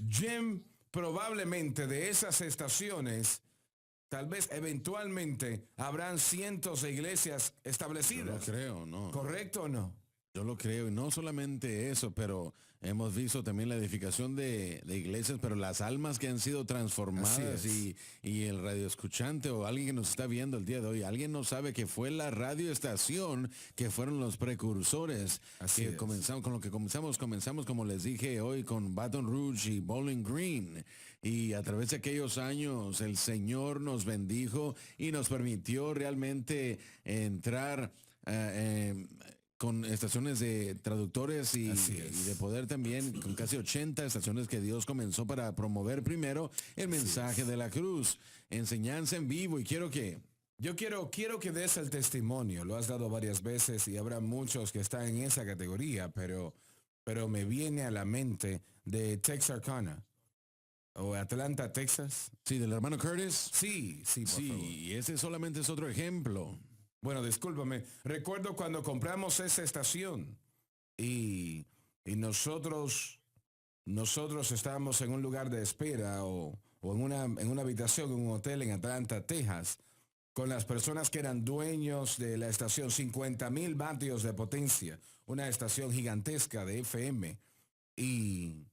Jim, probablemente de esas estaciones, tal vez eventualmente habrán cientos de iglesias establecidas. Yo lo creo, ¿no? ¿Correcto o no? Yo lo creo, y no solamente eso, pero hemos visto también la edificación de iglesias, pero las almas que han sido transformadas y el radioescuchante o alguien que nos está viendo el día de hoy, alguien no sabe que fue la radioestación que fueron los precursores. Así es. Comenzamos con lo que comenzamos como les dije hoy con Baton Rouge y Bowling Green. Y a través de aquellos años el Señor nos bendijo y nos permitió realmente entrar con estaciones de traductores y de poder también, con casi 80 estaciones que Dios comenzó para promover primero el mensaje de la cruz, enseñanza en vivo. Y quiero que des el testimonio. Lo has dado varias veces y habrá muchos que están en esa categoría, pero me viene a la mente de Texarkana o Atlanta, Texas. Sí, del hermano Curtis. Sí, por favor. Y ese solamente es otro ejemplo. Bueno, discúlpame. Recuerdo cuando compramos esa estación y nosotros estábamos en un lugar de espera o en una habitación en un hotel en Atlanta, Texas, con las personas que eran dueños de la estación, 50,000 vatios de potencia, una estación gigantesca de FM. Y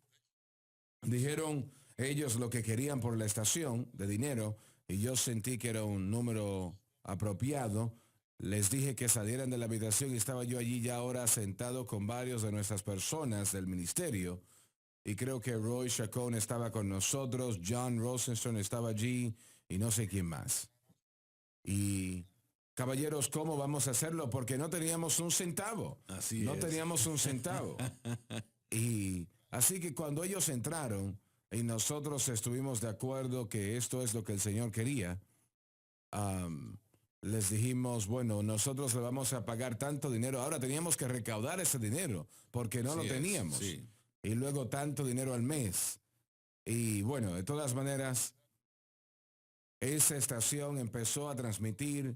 dijeron ellos lo que querían por la estación de dinero y yo sentí que era un número apropiado. Les dije que salieran de la habitación y estaba yo allí ya ahora sentado con varios de nuestras personas del ministerio. Y creo que Roy Chacón estaba con nosotros, John Rosenstone estaba allí y no sé quién más. Y caballeros, ¿cómo vamos a hacerlo? Porque no teníamos un centavo. Teníamos un centavo. Y así que cuando ellos entraron y nosotros estuvimos de acuerdo que esto es lo que el Señor quería, les dijimos, nosotros le vamos a pagar tanto dinero. Ahora teníamos que recaudar ese dinero porque no lo teníamos. Y luego tanto dinero al mes. Y de todas maneras, esa estación empezó a transmitir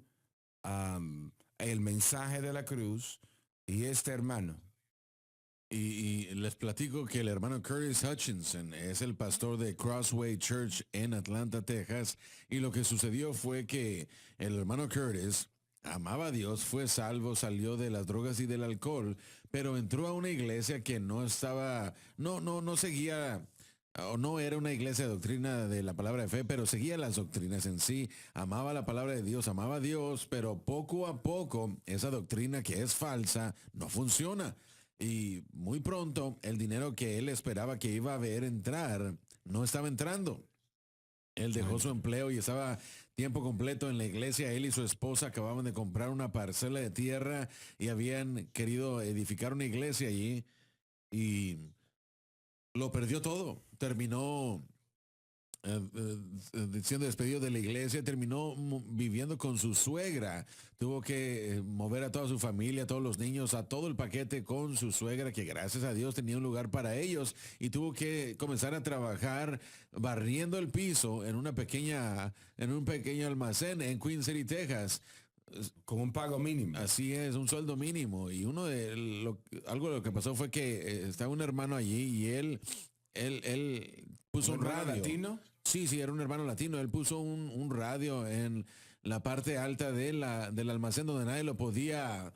el mensaje de la cruz y este hermano. Y les platico que el hermano Curtis Hutchinson es el pastor de Crossway Church en Atlanta, Texas. Y lo que sucedió fue que el hermano Curtis amaba a Dios, fue salvo, salió de las drogas y del alcohol, pero entró a una iglesia que no seguía, o no era una iglesia de doctrina de la palabra de fe, pero seguía las doctrinas en sí, amaba la palabra de Dios, amaba a Dios, pero poco a poco esa doctrina que es falsa no funciona. Y muy pronto el dinero que él esperaba que iba a ver entrar no estaba entrando. Él dejó su empleo y estaba tiempo completo en la iglesia. Él y su esposa acababan de comprar una parcela de tierra y habían querido edificar una iglesia allí y lo perdió todo. Terminó siendo despedido de la iglesia, terminó viviendo con su suegra. Tuvo que mover a toda su familia, a todos los niños, a todo el paquete con su suegra, que gracias a Dios tenía un lugar para ellos, y tuvo que comenzar a trabajar barriendo el piso en un pequeño almacén en Queen City, Texas. Con un pago mínimo. Así es, un sueldo mínimo. Y algo de lo que pasó fue que estaba un hermano allí y él puso un radio. ¿Latino? Sí, era un hermano latino. Él puso un radio en la parte alta del almacén donde nadie lo podía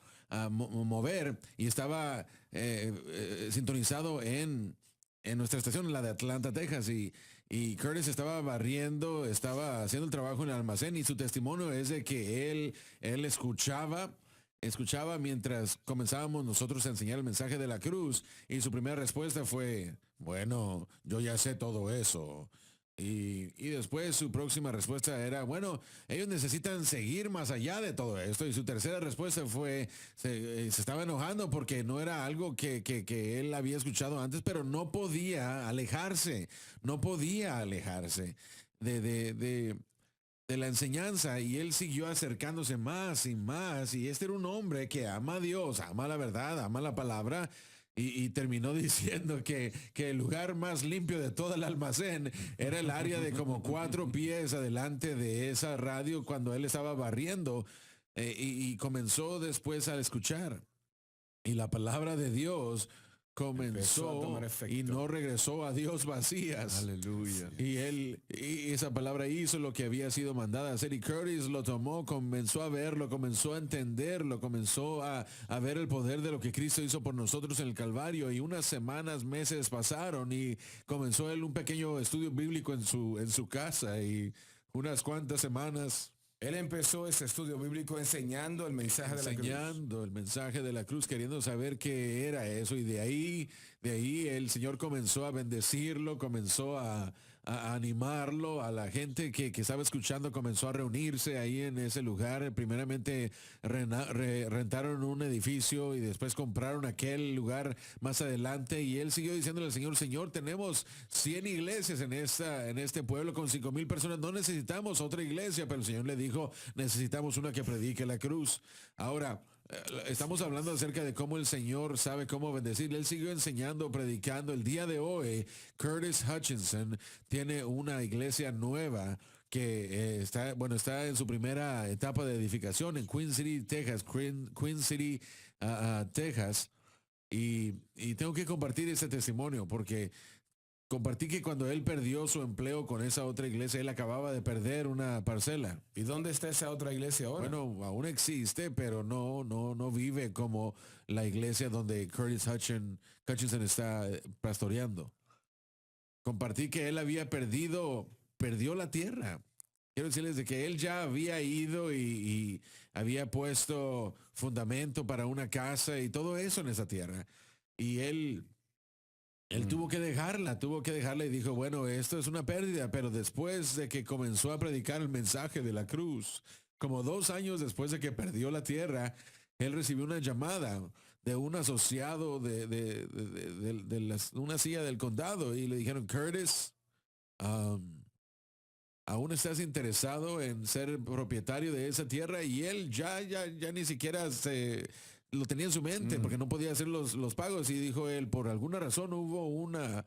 mover, y estaba sintonizado en nuestra estación, la de Atlanta, Texas, y Curtis estaba barriendo, estaba haciendo el trabajo en el almacén, y su testimonio es de que él escuchaba mientras comenzábamos nosotros a enseñar el mensaje de la cruz, y su primera respuesta fue, bueno, yo ya sé todo eso. Y después su próxima respuesta era, bueno, ellos necesitan seguir más allá de todo esto. Y su tercera respuesta fue, se estaba enojando porque no era algo que él había escuchado antes, pero no podía alejarse de la enseñanza, y él siguió acercándose más y más. Y este era un hombre que ama a Dios, ama la verdad, ama la palabra. Y terminó diciendo que el lugar más limpio de todo el almacén era el área de como 4 pies adelante de esa radio cuando él estaba barriendo, y comenzó después a escuchar. Y la palabra de Dios comenzó y no regresó a Dios vacías. Aleluya. Y esa palabra hizo lo que había sido mandada a hacer, y Curtis lo tomó, comenzó a verlo, comenzó a entenderlo, comenzó a ver el poder de lo que Cristo hizo por nosotros en el Calvario. Y unas semanas, meses pasaron, y comenzó él un pequeño estudio bíblico en su casa, y unas cuantas semanas Él empezó ese estudio bíblico enseñando el mensaje de la cruz. enseñando el mensaje de la cruz, queriendo saber qué era eso. Y de ahí el Señor comenzó a bendecirlo, comenzó a animarlo. A la gente que estaba escuchando comenzó a reunirse ahí en ese lugar. Primeramente rentaron un edificio y después compraron aquel lugar más adelante, y él siguió diciéndole al Señor, Señor, tenemos 100 iglesias en este pueblo con 5,000 personas, no necesitamos otra iglesia. Pero el Señor le dijo, necesitamos una que predique la cruz. Ahora, estamos hablando acerca de cómo el Señor sabe cómo bendecir. Él siguió enseñando, predicando. El día de hoy, Curtis Hutchinson tiene una iglesia nueva que está en su primera etapa de edificación en Queen City, Texas. Texas. Y tengo que compartir este testimonio porque compartí que cuando él perdió su empleo con esa otra iglesia, él acababa de perder una parcela. ¿Y dónde está esa otra iglesia ahora? Bueno, aún existe, pero no vive como la iglesia donde Curtis Hutchinson está pastoreando. Compartí que él perdió la tierra. Quiero decirles de que él ya había ido y había puesto fundamento para una casa y todo eso en esa tierra. Y él tuvo que dejarla y dijo, bueno, esto es una pérdida. Pero después de que comenzó a predicar el mensaje de la cruz, como 2 años después de que perdió la tierra, él recibió una llamada de un asociado de una silla del condado, y le dijeron, Curtis, ¿aún estás interesado en ser propietario de esa tierra? Y él ya ni siquiera lo tenía en su mente porque no podía hacer los pagos, y dijo él, por alguna razón hubo una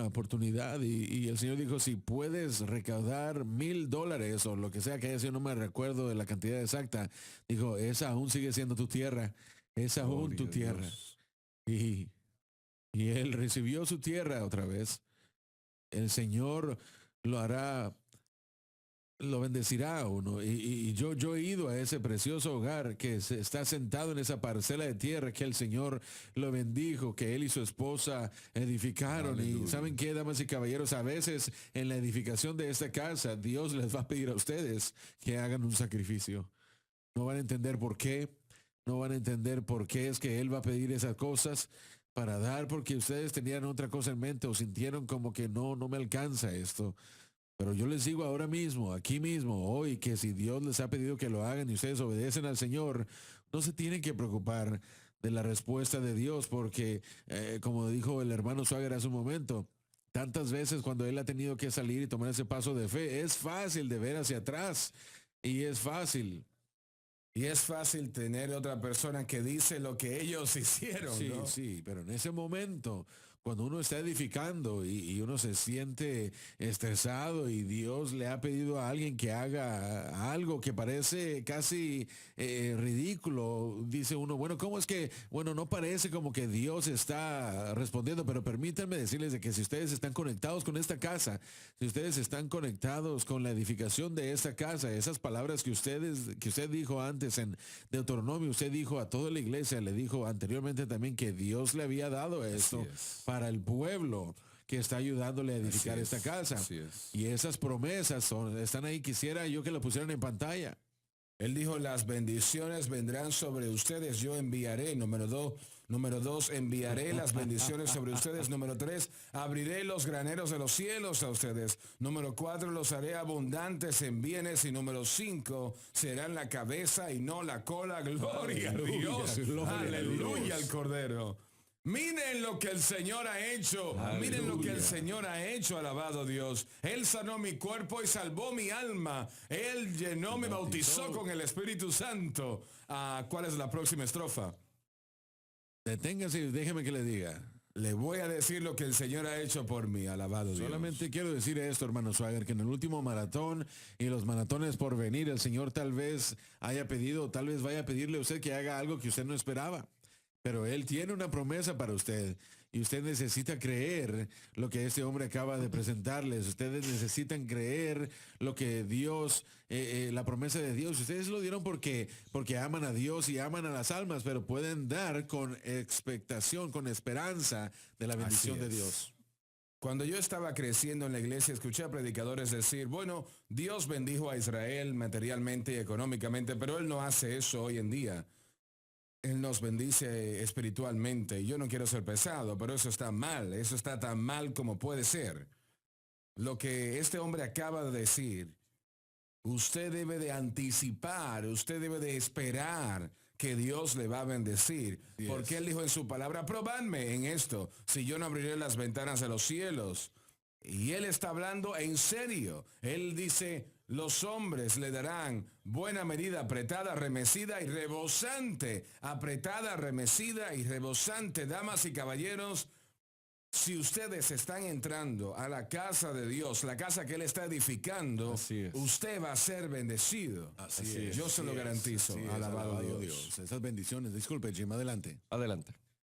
oportunidad, y el Señor dijo, si puedes recaudar $1,000 o lo que sea que haya sido, no me recuerdo de la cantidad exacta, dijo, esa aún sigue siendo tu tierra, es aún tu tierra. Y él recibió su tierra otra vez. El Señor lo bendecirá a uno. Y yo he ido a ese precioso hogar que está sentado en esa parcela de tierra que el Señor lo bendijo, que él y su esposa edificaron. Aleluya. Y ¿saben qué, damas y caballeros? A veces en la edificación de esta casa, Dios les va a pedir a ustedes que hagan un sacrificio. no van a entender por qué, no van a entender por qué es que Él va a pedir esas cosas para dar, porque ustedes tenían otra cosa en mente o sintieron como que no me alcanza esto. Pero yo les digo ahora mismo, aquí mismo, hoy, que si Dios les ha pedido que lo hagan y ustedes obedecen al Señor, no se tienen que preocupar de la respuesta de Dios, porque como dijo el hermano Swagger hace un momento, tantas veces cuando él ha tenido que salir y tomar ese paso de fe, es fácil de ver hacia atrás y es fácil. Y es fácil tener otra persona que dice lo que ellos hicieron, Sí, ¿no? sí, pero en ese momento, cuando uno está edificando y uno se siente estresado y Dios le ha pedido a alguien que haga algo que parece casi ridículo, dice uno, bueno, ¿cómo es que, bueno, no parece como que Dios está respondiendo, pero permítanme decirles de que si ustedes están conectados con esta casa, si ustedes están conectados con la edificación de esta casa, esas palabras que usted dijo antes en Deuteronomio, usted dijo a toda la iglesia, le dijo anteriormente también que Dios le había dado esto para el pueblo que está ayudándole a edificar esta casa. Y esas promesas están ahí. Quisiera yo que lo pusieran en pantalla. Él dijo, las bendiciones vendrán sobre ustedes, yo enviaré. Número dos, enviaré las bendiciones sobre ustedes. Número 3, abriré los graneros de los cielos a ustedes. Número 4, los haré abundantes en bienes. Y número 5, serán la cabeza y no la cola. Gloria a Dios. Aleluya al Cordero. Miren lo que el Señor ha hecho. Aleluya. Miren lo que el Señor ha hecho, alabado Dios. Él sanó mi cuerpo y salvó mi alma. Él llenó, me bautizó con el Espíritu Santo. ¿Cuál es la próxima estrofa? Deténgase y déjeme que le diga. Le voy a decir lo que el Señor ha hecho por mí, alabado Dios. Solamente quiero decir esto, hermano Swagger, que en el último maratón y los maratones por venir, el Señor tal vez haya pedido, tal vez vaya a pedirle a usted que haga algo que usted no esperaba. Pero Él tiene una promesa para usted y usted necesita creer lo que este hombre acaba de presentarles. Ustedes necesitan creer lo que Dios, la promesa de Dios. Ustedes lo dieron porque aman a Dios y aman a las almas, pero pueden dar con expectación, con esperanza de la bendición de Dios. Cuando yo estaba creciendo en la iglesia, escuché a predicadores decir, bueno, Dios bendijo a Israel materialmente y económicamente, pero Él no hace eso hoy en día. Él nos bendice espiritualmente. Yo no quiero ser pesado, pero eso está mal. Eso está tan mal como puede ser. Lo que este hombre acaba de decir, usted debe de anticipar, usted debe de esperar que Dios le va a bendecir. Porque Él dijo en su palabra, probadme en esto, si yo no abriré las ventanas de los cielos. Y Él está hablando en serio. Él dice, los hombres le darán buena medida, apretada, remecida y rebosante. Apretada, remecida y rebosante. Damas y caballeros, si ustedes están entrando a la casa de Dios, la casa que Él está edificando, usted va a ser bendecido. Así es. Yo se lo garantizo. Alabado Dios. Esas bendiciones, disculpe, Jim, adelante. Adelante.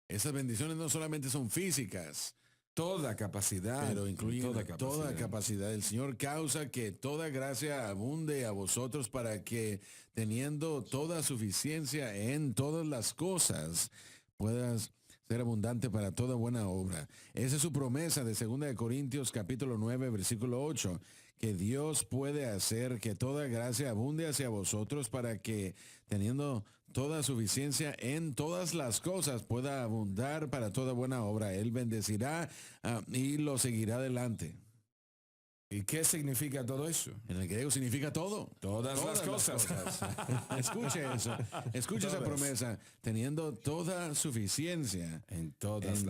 Esas bendiciones no solamente son físicas, toda capacidad, pero incluye toda capacidad. El Señor causa que toda gracia abunde a vosotros para que teniendo toda suficiencia en todas las cosas puedas ser abundante para toda buena obra. Esa es su promesa de 2 Corintios capítulo 9 versículo 8, que Dios puede hacer que toda gracia abunde hacia vosotros para que teniendo toda suficiencia en todas las cosas pueda abundar para toda buena obra. Él bendecirá y lo seguirá adelante. ¿Y qué significa todo eso? En el griego significa todo. Todas las cosas. Escuche eso. Escuche esa promesa. Teniendo toda suficiencia en todas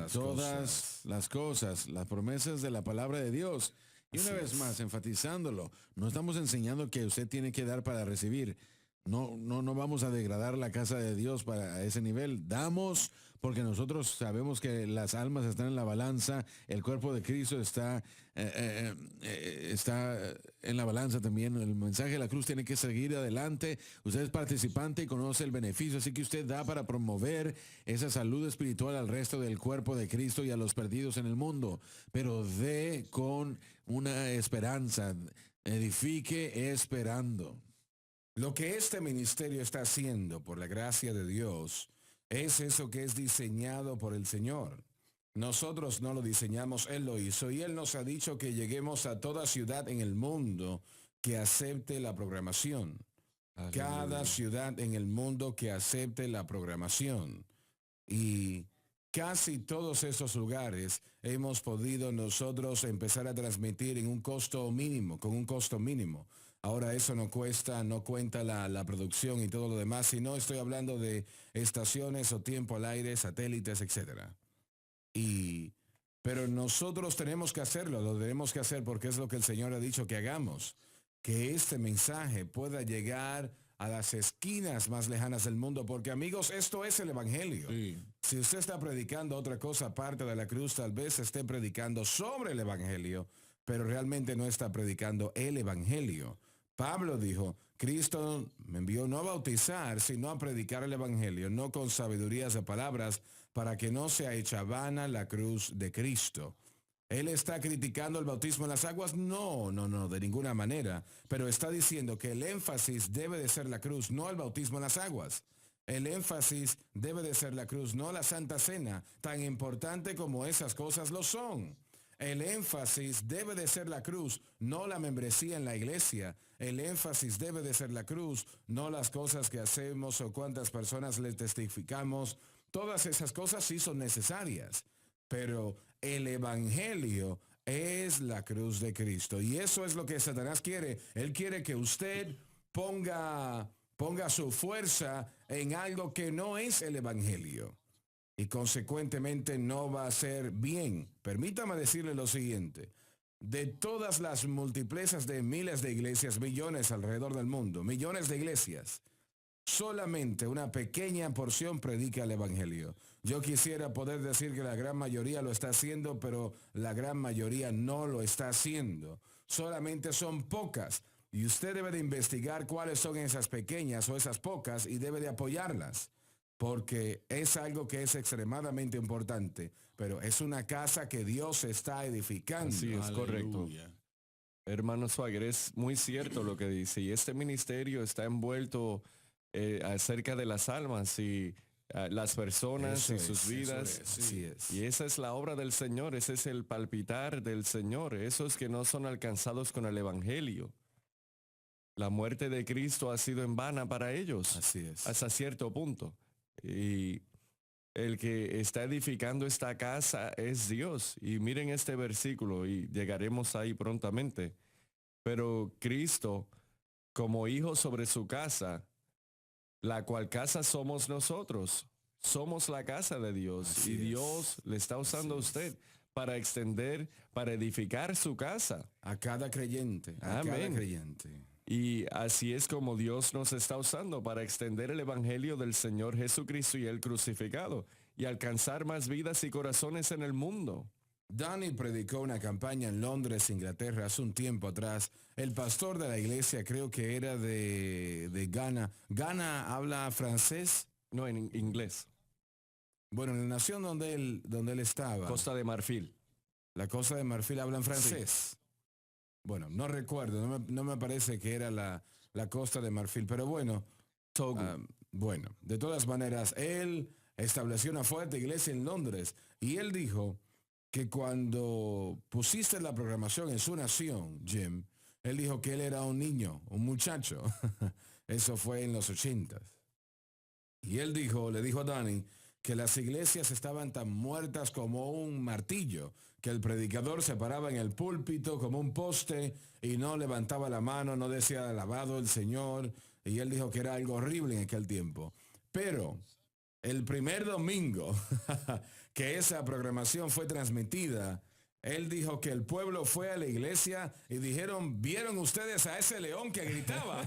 las cosas. Las promesas de la palabra de Dios. Y una vez más, enfatizándolo, no estamos enseñando que usted tiene que dar para recibir. No vamos a degradar la casa de Dios para ese nivel. Damos porque nosotros sabemos que las almas están en la balanza, el cuerpo de Cristo está en la balanza también. El mensaje de la cruz tiene que seguir adelante. Usted es participante y conoce el beneficio, así que usted da para promover esa salud espiritual al resto del cuerpo de Cristo y a los perdidos en el mundo. Pero dé con una esperanza, edifique esperando. Lo que este ministerio está haciendo por la gracia de Dios es eso que es diseñado por el Señor. Nosotros no lo diseñamos, Él lo hizo y Él nos ha dicho que lleguemos a toda ciudad en el mundo que acepte la programación. cada ciudad en el mundo que acepte la programación. Y casi todos esos lugares hemos podido nosotros empezar a transmitir en un costo mínimo, con un costo mínimo. Ahora eso no cuenta la producción y todo lo demás, sino estoy hablando de estaciones o tiempo al aire, satélites, etcétera. Pero nosotros tenemos que hacerlo, lo tenemos que hacer porque es lo que el Señor ha dicho que hagamos. Que este mensaje pueda llegar a las esquinas más lejanas del mundo, porque amigos, esto es el Evangelio. Sí. Si usted está predicando otra cosa aparte de la cruz, tal vez esté predicando sobre el Evangelio, pero realmente no está predicando el Evangelio. Pablo dijo, Cristo me envió no a bautizar, sino a predicar el Evangelio, no con sabidurías de palabras, para que no sea hecha vana la cruz de Cristo. ¿Él está criticando el bautismo en las aguas? No, de ninguna manera. Pero está diciendo que el énfasis debe de ser la cruz, no el bautismo en las aguas. El énfasis debe de ser la cruz, no la Santa Cena, tan importante como esas cosas lo son. El énfasis debe de ser la cruz, no la membresía en la iglesia. El énfasis debe de ser la cruz, no las cosas que hacemos o cuántas personas le testificamos. Todas esas cosas sí son necesarias. Pero el Evangelio es la cruz de Cristo. Y eso es lo que Satanás quiere. Él quiere que usted ponga su fuerza en algo que no es el Evangelio. Y consecuentemente no va a ser bien. Permítame decirle lo siguiente. De todas las multiplezas de miles de iglesias, millones alrededor del mundo, millones de iglesias, solamente una pequeña porción predica el Evangelio. Yo quisiera poder decir que la gran mayoría lo está haciendo, pero la gran mayoría no lo está haciendo. Solamente son pocas. Y usted debe de investigar cuáles son esas pequeñas o esas pocas y debe de apoyarlas. Porque es algo que es extremadamente importante. Pero es una casa que Dios está edificando. Sí, es correcto. Hermano Swagger, es muy cierto lo que dice. Y este ministerio está envuelto acerca de las almas y las personas y sus vidas. Así es. Y esa es la obra del Señor, ese es el palpitar del Señor, esos que no son alcanzados con el Evangelio. La muerte de Cristo ha sido en vana para ellos. Así es. Hasta cierto punto. Y el que está edificando esta casa es Dios. Y miren este versículo y llegaremos ahí prontamente. Pero Cristo, como hijo sobre su casa, la cual casa somos nosotros. Somos la casa de Dios. Así y es. Dios le está usando a usted para extender, para edificar su casa. A cada creyente. A Amén. cada creyente. Y así es como Dios nos está usando para extender el evangelio del Señor Jesucristo y el crucificado y alcanzar más vidas y corazones en el mundo. Danny predicó una campaña en Londres, Inglaterra, hace un tiempo atrás. El pastor de la iglesia creo que era de Ghana. ¿Ghana habla francés? No, en inglés. Bueno, en la nación donde él estaba. Costa de Marfil. La Costa de Marfil hablan francés. Bueno, no recuerdo, no me parece que era la Costa de Marfil, pero bueno. Togo. Bueno, de todas maneras, él estableció una fuerte iglesia en Londres y él dijo que cuando pusiste la programación en su nación, Jim, él dijo que él era un niño, un muchacho. Eso fue en los 80s. Y él le dijo a Danny que las iglesias estaban tan muertas como un martillo, que el predicador se paraba en el púlpito como un poste y no levantaba la mano, no decía alabado el Señor, y él dijo que era algo horrible en aquel tiempo. Pero el primer domingo que esa programación fue transmitida, él dijo que el pueblo fue a la iglesia y dijeron, ¿vieron ustedes a ese león que gritaba?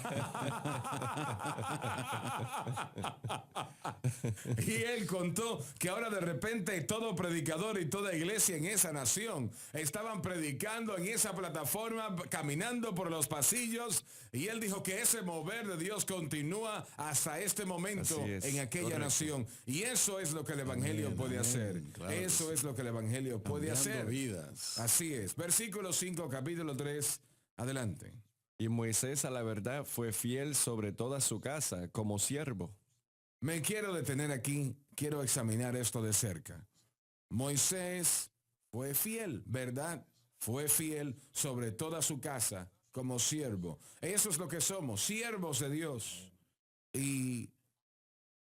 Y él contó que ahora de repente todo predicador y toda iglesia en esa nación estaban predicando en esa plataforma, caminando por los pasillos, y él dijo que ese mover de Dios continúa hasta este momento en aquella nación. Y eso es lo que el Evangelio puede hacer. Claro, eso es lo que el Evangelio puede hacer. Vidas. Así es. Versículo 5, capítulo 3. Adelante. Y Moisés a la verdad fue fiel sobre toda su casa como siervo. Me quiero detener aquí, quiero examinar esto de cerca. Moisés fue fiel, ¿verdad? Fue fiel sobre toda su casa como siervo. Eso es lo que somos, siervos de Dios. Y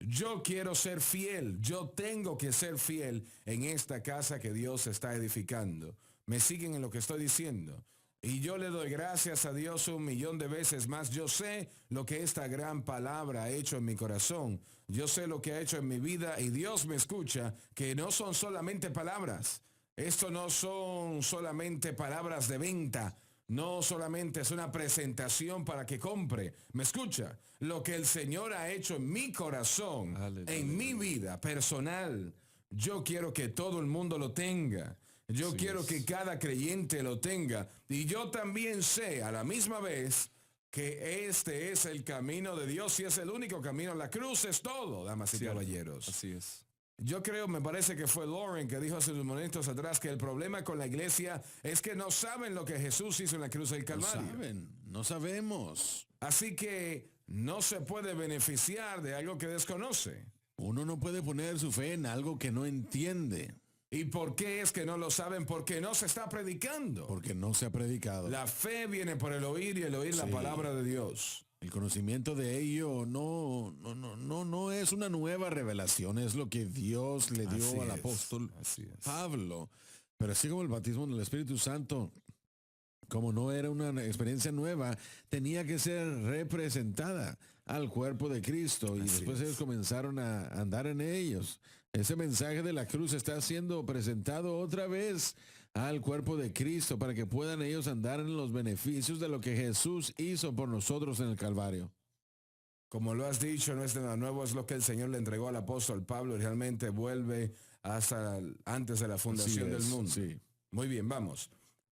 yo quiero ser fiel, yo tengo que ser fiel en esta casa que Dios está edificando. ¿Me siguen en lo que estoy diciendo? Y yo le doy gracias a Dios 1,000,000 de veces más. Yo sé lo que esta gran palabra ha hecho en mi corazón. Yo sé lo que ha hecho en mi vida y Dios me escucha, que no son solamente palabras. Esto no son solamente palabras de venta. No solamente es una presentación para que compre. ¿Me escucha? Lo que el Señor ha hecho en mi corazón, en mi vida personal, yo quiero que todo el mundo lo tenga. Yo quiero que cada creyente lo tenga. Y yo también sé a la misma vez que este es el camino de Dios y es el único camino. La cruz es todo, damas y caballeros. Así es. Yo creo, me parece que fue Lauren que dijo hace unos momentos atrás que el problema con la iglesia es que no saben lo que Jesús hizo en la cruz del Calvario. No sabemos. Así que no se puede beneficiar de algo que desconoce. Uno no puede poner su fe en algo que no entiende. ¿Y por qué es que no lo saben? Porque no se está predicando. Porque no se ha predicado. La fe viene por el oír y el oír la palabra de Dios. El conocimiento de ello no es una nueva revelación, es lo que Dios le dio al apóstol Pablo. Pero así como el bautismo del Espíritu Santo, como no era una experiencia nueva, tenía que ser representada al cuerpo de Cristo y después ellos comenzaron a andar en ellos. Ese mensaje de la cruz está siendo presentado otra vez al cuerpo de Cristo para que puedan ellos andar en los beneficios de lo que Jesús hizo por nosotros en el Calvario. Como lo has dicho, no es nada nuevo, es lo que el Señor le entregó al apóstol Pablo y realmente vuelve hasta antes de la fundación del mundo. Sí. Muy bien, vamos.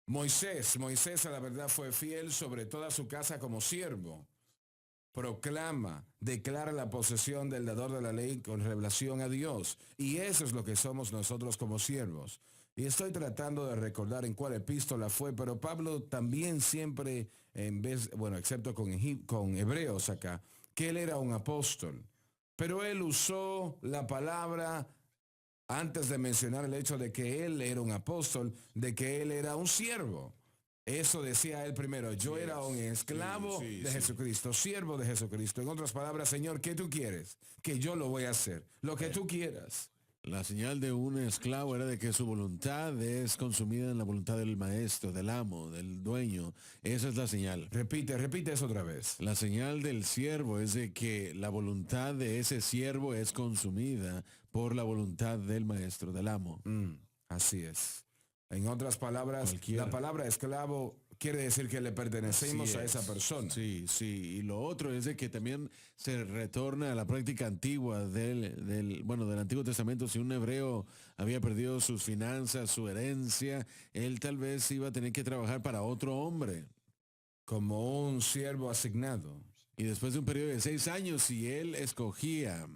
Moisés a la verdad fue fiel sobre toda su casa como siervo. Proclama, declara la posesión del dador de la ley con revelación a Dios. Y eso es lo que somos nosotros como siervos. Y estoy tratando de recordar en cuál epístola fue, pero Pablo también siempre, excepto con Hebreos acá, que él era un apóstol. Pero él usó la palabra, antes de mencionar el hecho de que él era un apóstol, de que él era un siervo. Eso decía él primero. Yo era un esclavo de Jesucristo, siervo de Jesucristo. En otras palabras, Señor, ¿qué tú quieres? Que yo lo voy a hacer. Lo que tú quieras. La señal de un esclavo era de que su voluntad es consumida en la voluntad del maestro, del amo, del dueño. Esa es la señal. Repite eso otra vez. La señal del siervo es de que la voluntad de ese siervo es consumida por la voluntad del maestro, del amo. Así es. En otras palabras, la palabra esclavo quiere decir que le pertenecemos a esa persona. Sí. Y lo otro es de que también se retorna a la práctica antigua del Antiguo Testamento. Si un hebreo había perdido sus finanzas, su herencia, él tal vez iba a tener que trabajar para otro hombre. Como un siervo asignado. Y después de un periodo de 6 años, si él escogía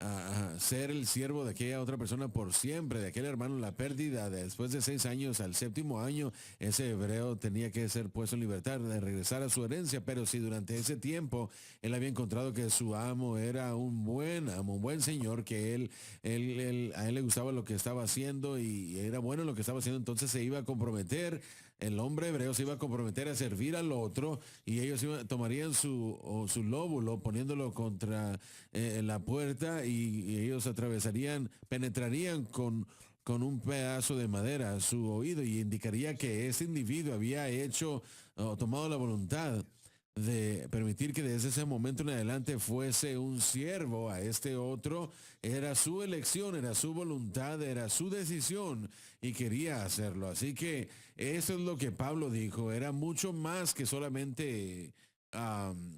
a ser el siervo de aquella otra persona por siempre, de aquel hermano, la pérdida después de 6 años al 7º año, ese hebreo tenía que ser puesto en libertad, de regresar a su herencia. Pero si durante ese tiempo él había encontrado que su amo era un buen amo, un buen señor, que a él le gustaba lo que estaba haciendo y era bueno lo que estaba haciendo, entonces se iba a comprometer. El hombre hebreo se iba a comprometer a servir al otro y ellos tomarían su lóbulo poniéndolo contra la puerta y ellos penetrarían con un pedazo de madera a su oído y indicaría que ese individuo había hecho o tomado la voluntad de permitir que desde ese momento en adelante fuese un siervo a este otro. Era su elección, era su voluntad, era su decisión y quería hacerlo. Así que eso es lo que Pablo dijo. Era mucho más que solamente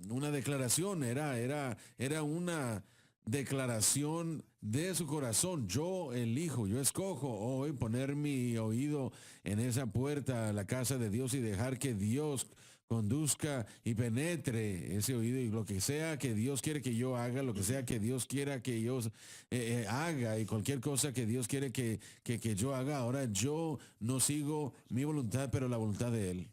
una declaración, era una declaración de su corazón. Yo elijo, yo escojo hoy poner mi oído en esa puerta a la casa de Dios y dejar que Dios conduzca y penetre ese oído, y lo que sea que Dios quiere que yo haga, lo que sea que Dios quiera que yo haga, y cualquier cosa que Dios quiere que yo haga, ahora yo no sigo mi voluntad, pero la voluntad de Él.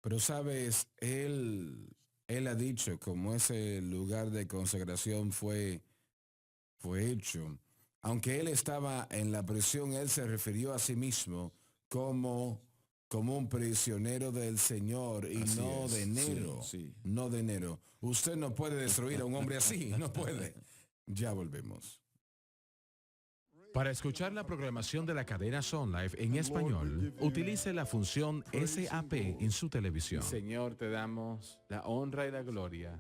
Pero sabes, él ha dicho, como ese lugar de consagración fue hecho, aunque él estaba en la prisión, él se refirió a sí mismo como como un prisionero del Señor y Así no es, de enero. sí, sí. No de enero. Usted no puede destruir a un hombre así, no puede. Ya volvemos. Para escuchar la programación de la cadena Sun Life en español, utilice la función SAP en su televisión. Señor, te damos la honra y la gloria.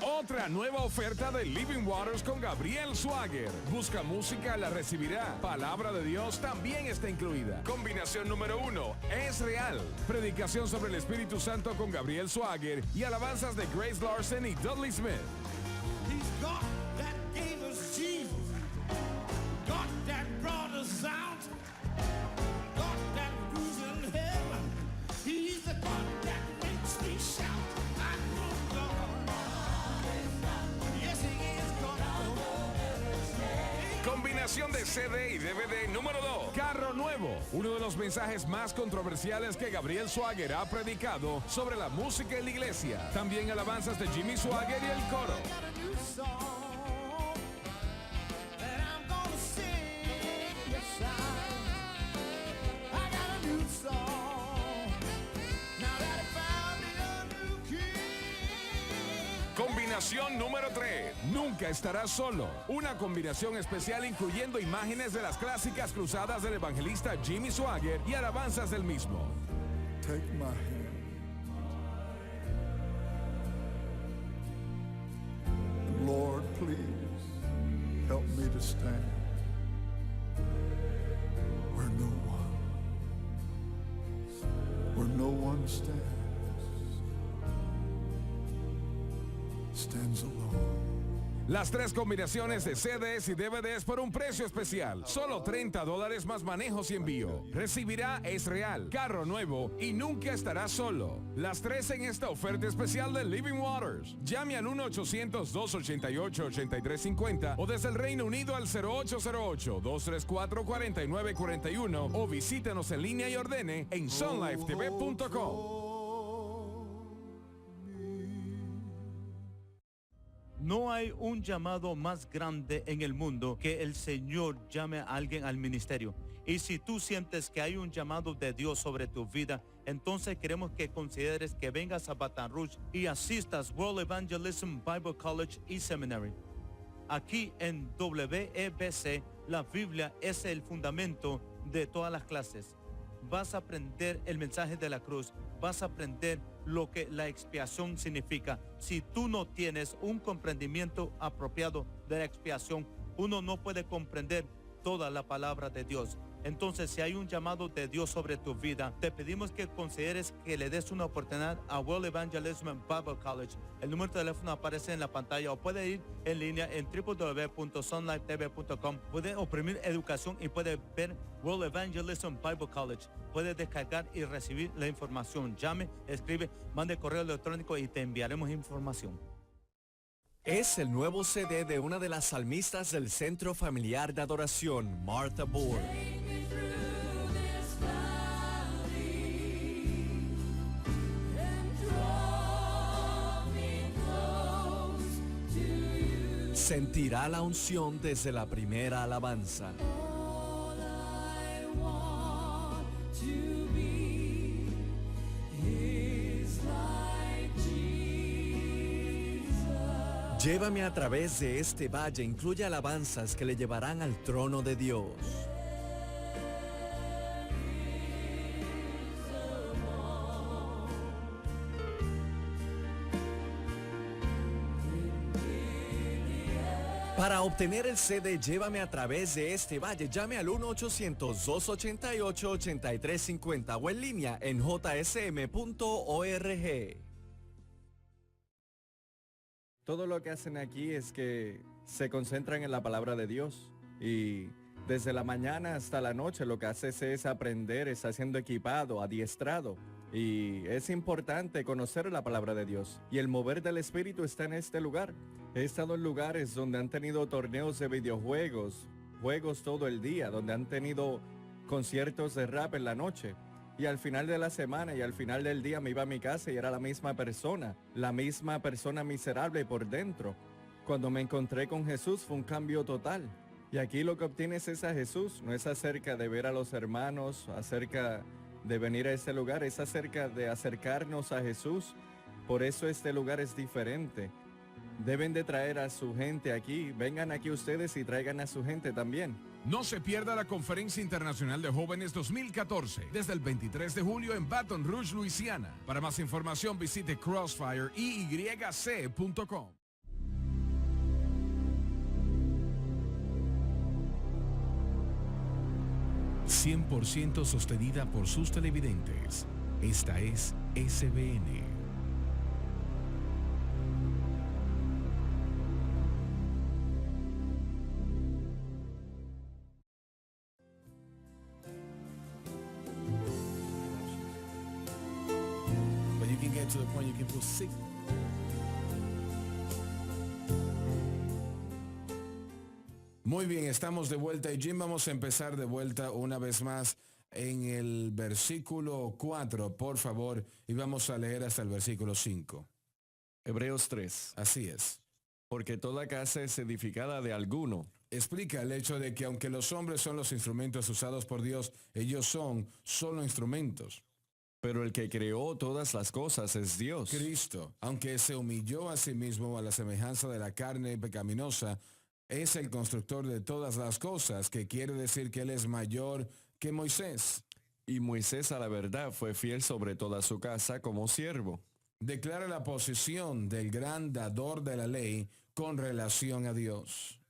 Otra nueva oferta de Living Waters con Gabriel Swagger. Busca música, la recibirá. Palabra de Dios también está incluida. Combinación número 1, es real. Predicación sobre el Espíritu Santo con Gabriel Swagger y alabanzas de Grace Larson y Dudley Smith. He's God that gave us Jesus. God that brought us out. God that rules in heaven. He's the God that makes me shout. I know God. Yes, He is God. Combinación de CD y DVD número 2. Carro nuevo. Uno de los mensajes más controversiales que Gabriel Swagger ha predicado sobre la música en la iglesia. También alabanzas de Jimmy Swagger y el coro. Got a new song that I'm gonna sing. Yes, I got a new song. Now that I found me a new king. Combinación número 3. Nunca estarás solo. Una combinación especial incluyendo imágenes de las clásicas cruzadas del evangelista Jimmy Swagger y alabanzas del mismo. Take my hand. Lord, please help me to stand where no one stands alone. Las 3 combinaciones de CDs y DVDs por un precio especial. Solo $30 más manejos y envío. Recibirá Es Real, Carro Nuevo y Nunca Estarás Solo. Las 3 en esta oferta especial de Living Waters. Llame al 1-800-288-8350 o desde el Reino Unido al 0808-234-4941 o visítenos en línea y ordene en sunlifetv.com. No hay un llamado más grande en el mundo que el Señor llame a alguien al ministerio. Y si tú sientes que hay un llamado de Dios sobre tu vida, entonces queremos que consideres que vengas a Baton Rouge y asistas World Evangelism Bible College y Seminary. Aquí en WEBC, la Biblia es el fundamento de todas las clases. Vas a aprender el mensaje de la cruz, vas a aprender lo que la expiación significa. Si tú no tienes un comprendimiento apropiado de la expiación, uno no puede comprender toda la palabra de Dios. Entonces, si hay un llamado de Dios sobre tu vida, te pedimos que consideres que le des una oportunidad a World Evangelism Bible College. El número de teléfono aparece en la pantalla o puede ir en línea en www.sunlifetv.com. Puede oprimir educación y puede ver World Evangelism Bible College. Puede descargar y recibir la información. Llame, escribe, mande correo electrónico y te enviaremos información. Es el nuevo CD de una de las salmistas del Centro Familiar de Adoración, Martha Board. Sentirá la unción desde la primera alabanza. Llévame a través de este valle incluye alabanzas que le llevarán al trono de Dios. Para obtener el CD Llévame a través de este valle, llame al 1-800-288-8350 o en línea en jsm.org. Todo lo que hacen aquí es que se concentran en la palabra de Dios y desde la mañana hasta la noche lo que haces es aprender, está siendo equipado, adiestrado. Y es importante conocer la palabra de Dios. Y el mover del Espíritu está en este lugar. He estado en lugares donde han tenido torneos de videojuegos, juegos todo el día, donde han tenido conciertos de rap en la noche. Y al final de la semana y al final del día me iba a mi casa y era la misma persona miserable por dentro. Cuando me encontré con Jesús fue un cambio total. Y aquí lo que obtienes es a Jesús, no es acerca de ver a los hermanos, acerca de venir a este lugar, es acerca de acercarnos a Jesús. Por eso este lugar es diferente. Deben de traer a su gente aquí. Vengan aquí ustedes y traigan a su gente también. No se pierda la Conferencia Internacional de Jóvenes 2014 desde el 23 de julio en Baton Rouge, Luisiana. Para más información visite crossfireyc.com. 100% sostenida por sus televidentes. Esta es SBN. But you can get to the point you can put 6. Muy bien, estamos de vuelta y Jim, vamos a empezar de vuelta una vez más en el versículo 4, por favor, y vamos a leer hasta el versículo 5. Hebreos 3. Así es. Porque toda casa es edificada de alguno. Explica el hecho de que aunque los hombres son los instrumentos usados por Dios, ellos son solo instrumentos. Pero el que creó todas las cosas es Dios. Cristo, aunque se humilló a sí mismo a la semejanza de la carne pecaminosa, es el constructor de todas las cosas, que quiere decir que Él es mayor que Moisés. Y Moisés a la verdad fue fiel sobre toda su casa como siervo. Declara la posición del gran dador de la ley con relación a Dios.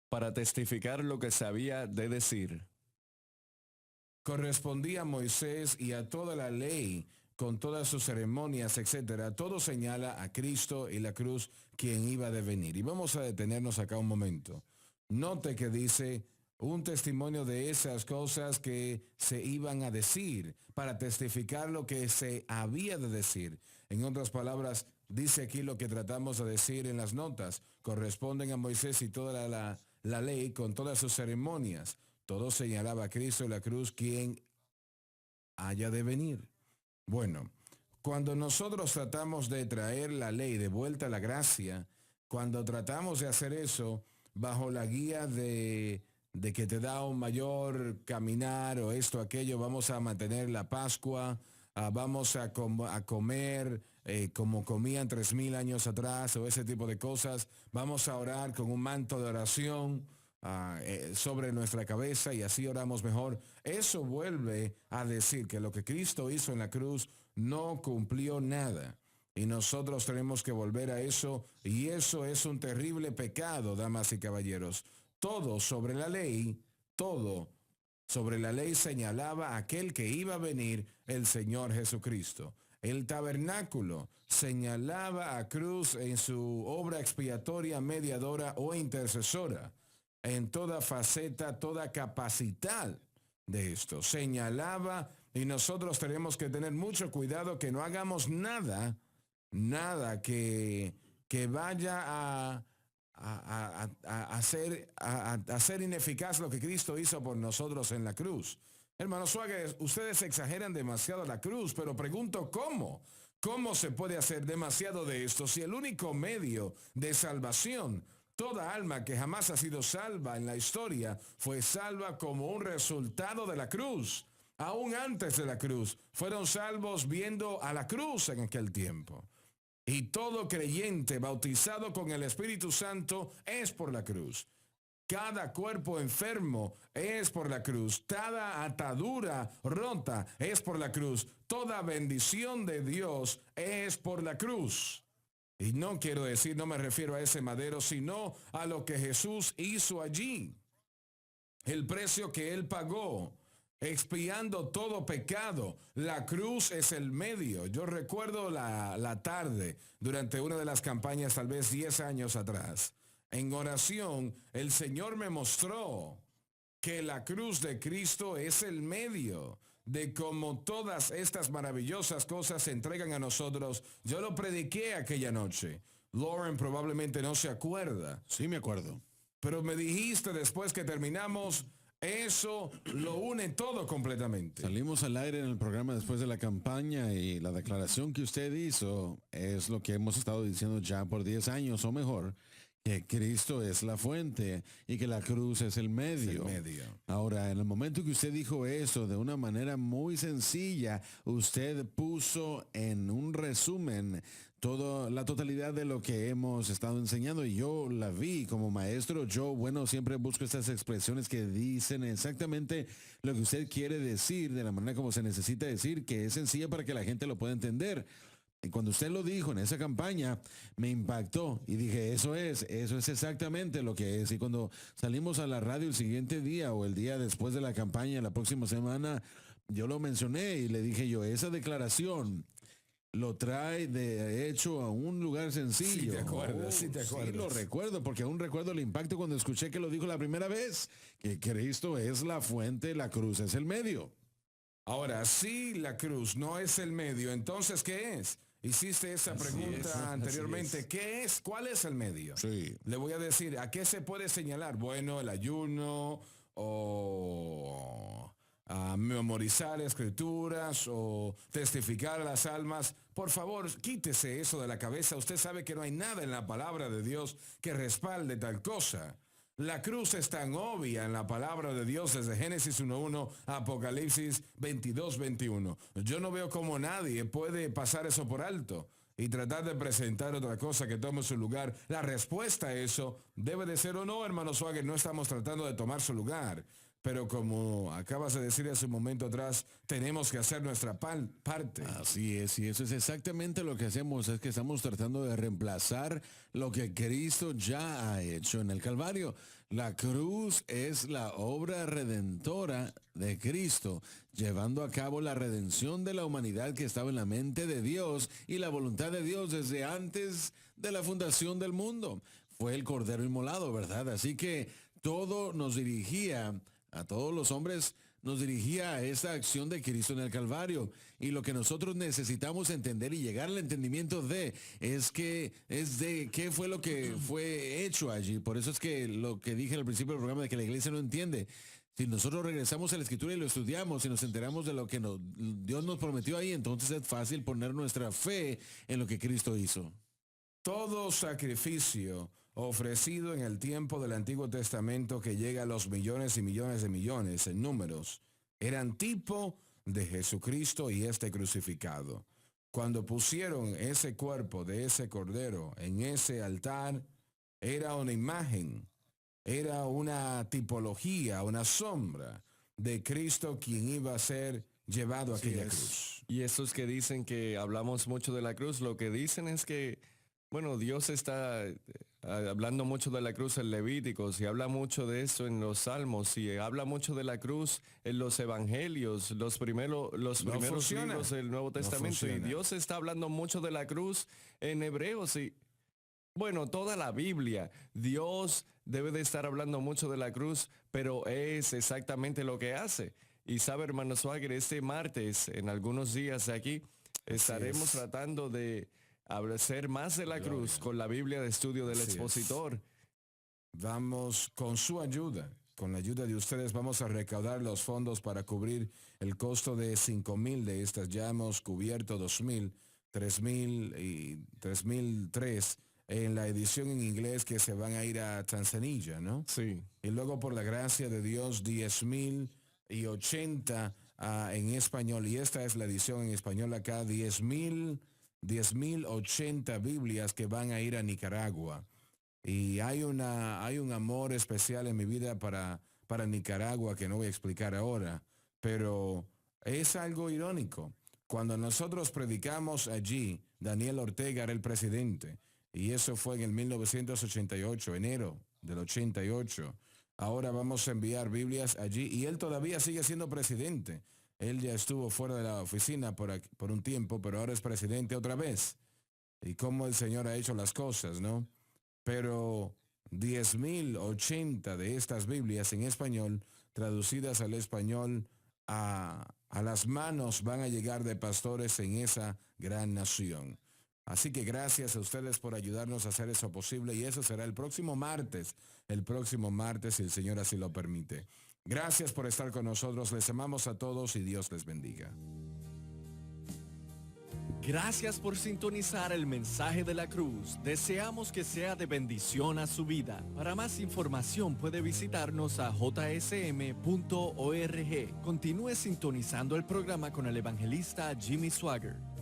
Para testificar lo que se había de decir. Correspondía a Moisés y a toda la ley, con todas sus ceremonias, etcétera. Todo señala a Cristo y la cruz, quien iba de venir. Y vamos a detenernos acá un momento. Note que dice un testimonio de esas cosas que se iban a decir, para testificar lo que se había de decir. En otras palabras, dice aquí lo que tratamos de decir en las notas. Corresponden a Moisés y toda la ley con todas sus ceremonias. Todo señalaba a Cristo y la cruz, quien haya de venir. Bueno, cuando nosotros tratamos de traer la ley de vuelta a la gracia, cuando tratamos de hacer eso bajo la guía de que te da un mayor caminar o esto, aquello, vamos a mantener la Pascua, vamos a comer como comían 3000 años atrás o ese tipo de cosas, vamos a orar con un manto de oración sobre nuestra cabeza y así oramos mejor. Eso vuelve a decir que lo que Cristo hizo en la cruz no cumplió nada. Y nosotros tenemos que volver a eso, y eso es un terrible pecado, damas y caballeros. Todo sobre la ley señalaba a aquel que iba a venir, el Señor Jesucristo. El tabernáculo señalaba a cruz en su obra expiatoria, mediadora o intercesora. En toda faceta, toda capacidad de esto. Señalaba, y nosotros tenemos que tener mucho cuidado que no hagamos nada que vaya a hacer ineficaz lo que Cristo hizo por nosotros en la cruz. Hermanos Suárez, ustedes exageran demasiado la cruz, pero pregunto ¿cómo? ¿Cómo se puede hacer demasiado de esto si el único medio de salvación, toda alma que jamás ha sido salva en la historia, fue salva como un resultado de la cruz? Aún antes de la cruz, fueron salvos viendo a la cruz en aquel tiempo. Y todo creyente bautizado con el Espíritu Santo es por la cruz. Cada cuerpo enfermo es por la cruz. Cada atadura rota es por la cruz. Toda bendición de Dios es por la cruz. Y no quiero decir, no me refiero a ese madero, sino a lo que Jesús hizo allí. El precio que Él pagó, expiando todo pecado. La cruz es el medio. Yo recuerdo la tarde, durante una de las campañas, tal vez 10 años atrás, en oración, el Señor me mostró que la cruz de Cristo es el medio de cómo todas estas maravillosas cosas se entregan a nosotros. Yo lo prediqué aquella noche. Lauren probablemente no se acuerda. Sí, me acuerdo. Pero me dijiste después que terminamos, eso lo une todo completamente. Salimos al aire en el programa después de la campaña y la declaración que usted hizo es lo que hemos estado diciendo ya por 10 años o mejor, que Cristo es la fuente y que la cruz es el medio. Ahora, en el momento que usted dijo eso de una manera muy sencilla, usted puso en un resumen toda la totalidad de lo que hemos estado enseñando y yo la vi como maestro. Yo, bueno, siempre busco estas expresiones que dicen exactamente lo que usted quiere decir de la manera como se necesita decir, que es sencilla para que la gente lo pueda entender. Y cuando usted lo dijo en esa campaña, me impactó y dije, eso es exactamente lo que es. Y cuando salimos a la radio el siguiente día o el día después de la campaña, la próxima semana, yo lo mencioné y le dije yo, esa declaración lo trae de hecho a un lugar sencillo. Sí, te acuerdas, sí te acuerdas. Sí, lo recuerdo, porque aún recuerdo el impacto cuando escuché que lo dijo la primera vez, que Cristo es la fuente, la cruz es el medio. Ahora, si la cruz no es el medio, entonces, ¿qué es? Hiciste esa pregunta anteriormente. ¿Qué es? ¿Cuál es el medio? Sí. Le voy a decir, ¿a qué se puede señalar? Bueno, el ayuno o a memorizar escrituras o testificar a las almas. Por favor, quítese eso de la cabeza. Usted sabe que no hay nada en la palabra de Dios que respalde tal cosa. La cruz es tan obvia en la palabra de Dios desde Génesis 1:1 a Apocalipsis 22:21. Yo no veo cómo nadie puede pasar eso por alto y tratar de presentar otra cosa que tome su lugar. La respuesta a eso debe de ser o no, hermano Swagger, no estamos tratando de tomar su lugar. Pero como acabas de decir hace un momento atrás, tenemos que hacer nuestra parte. Así es, y eso es exactamente lo que hacemos, es que estamos tratando de reemplazar lo que Cristo ya ha hecho en el Calvario. La cruz es la obra redentora de Cristo, llevando a cabo la redención de la humanidad que estaba en la mente de Dios y la voluntad de Dios desde antes de la fundación del mundo. Fue el Cordero inmolado, ¿verdad? Así que todo nos dirigía a todos los hombres, nos dirigía a esta acción de Cristo en el Calvario. Y lo que nosotros necesitamos entender y llegar al entendimiento es de qué fue lo que fue hecho allí. Por eso es que lo que dije al principio del programa de que la iglesia no entiende. Si nosotros regresamos a la Escritura y lo estudiamos y nos enteramos de lo que Dios nos prometió ahí, entonces es fácil poner nuestra fe en lo que Cristo hizo. Todo sacrificio ofrecido en el tiempo del Antiguo Testamento que llega a los millones y millones de millones en números, eran tipo de Jesucristo y este crucificado. Cuando pusieron ese cuerpo de ese cordero en ese altar, era una imagen, era una tipología, una sombra de Cristo quien iba a ser llevado a aquella cruz. Y esos que dicen que hablamos mucho de la cruz, lo que dicen es que, bueno, Dios está hablando mucho de la cruz en Levíticos y habla mucho de eso en los Salmos y habla mucho de la cruz en los Evangelios, los primeros libros del Nuevo Testamento. Y Dios está hablando mucho de la cruz en Hebreos y, bueno, toda la Biblia. Dios debe de estar hablando mucho de la cruz, pero es exactamente lo que hace. Y sabe, hermano Swagger, este martes, en algunos días de aquí, estaremos tratando de hacer más de la cruz con la Biblia de estudio del expositor. Vamos, con su ayuda, con la ayuda de ustedes, vamos a recaudar los fondos para cubrir el costo de 5,000 de estas. Ya hemos cubierto 2,000, 3,000 y 3,003 en la edición en inglés que se van a ir a Tanzania, ¿no? Sí. Y luego, por la gracia de Dios, 10,080 en español. Y esta es la edición en español acá, 10,080 Biblias que van a ir a Nicaragua. Y hay un amor especial en mi vida para Nicaragua que no voy a explicar ahora, pero es algo irónico. Cuando nosotros predicamos allí, Daniel Ortega era el presidente, y eso fue en el 1988, enero del 88. Ahora vamos a enviar Biblias allí, y él todavía sigue siendo presidente. Él ya estuvo fuera de la oficina por un tiempo, pero ahora es presidente otra vez. Y cómo el Señor ha hecho las cosas, ¿no? Pero 10,080 de estas Biblias en español, traducidas al español, a las manos van a llegar de pastores en esa gran nación. Así que gracias a ustedes por ayudarnos a hacer eso posible, y eso será el próximo martes, si el Señor así lo permite. Gracias por estar con nosotros, les amamos a todos y Dios les bendiga. Gracias por sintonizar el mensaje de la cruz. Deseamos que sea de bendición a su vida. Para más información puede visitarnos a jsm.org. Continúe sintonizando el programa con el evangelista Jimmy Swaggart.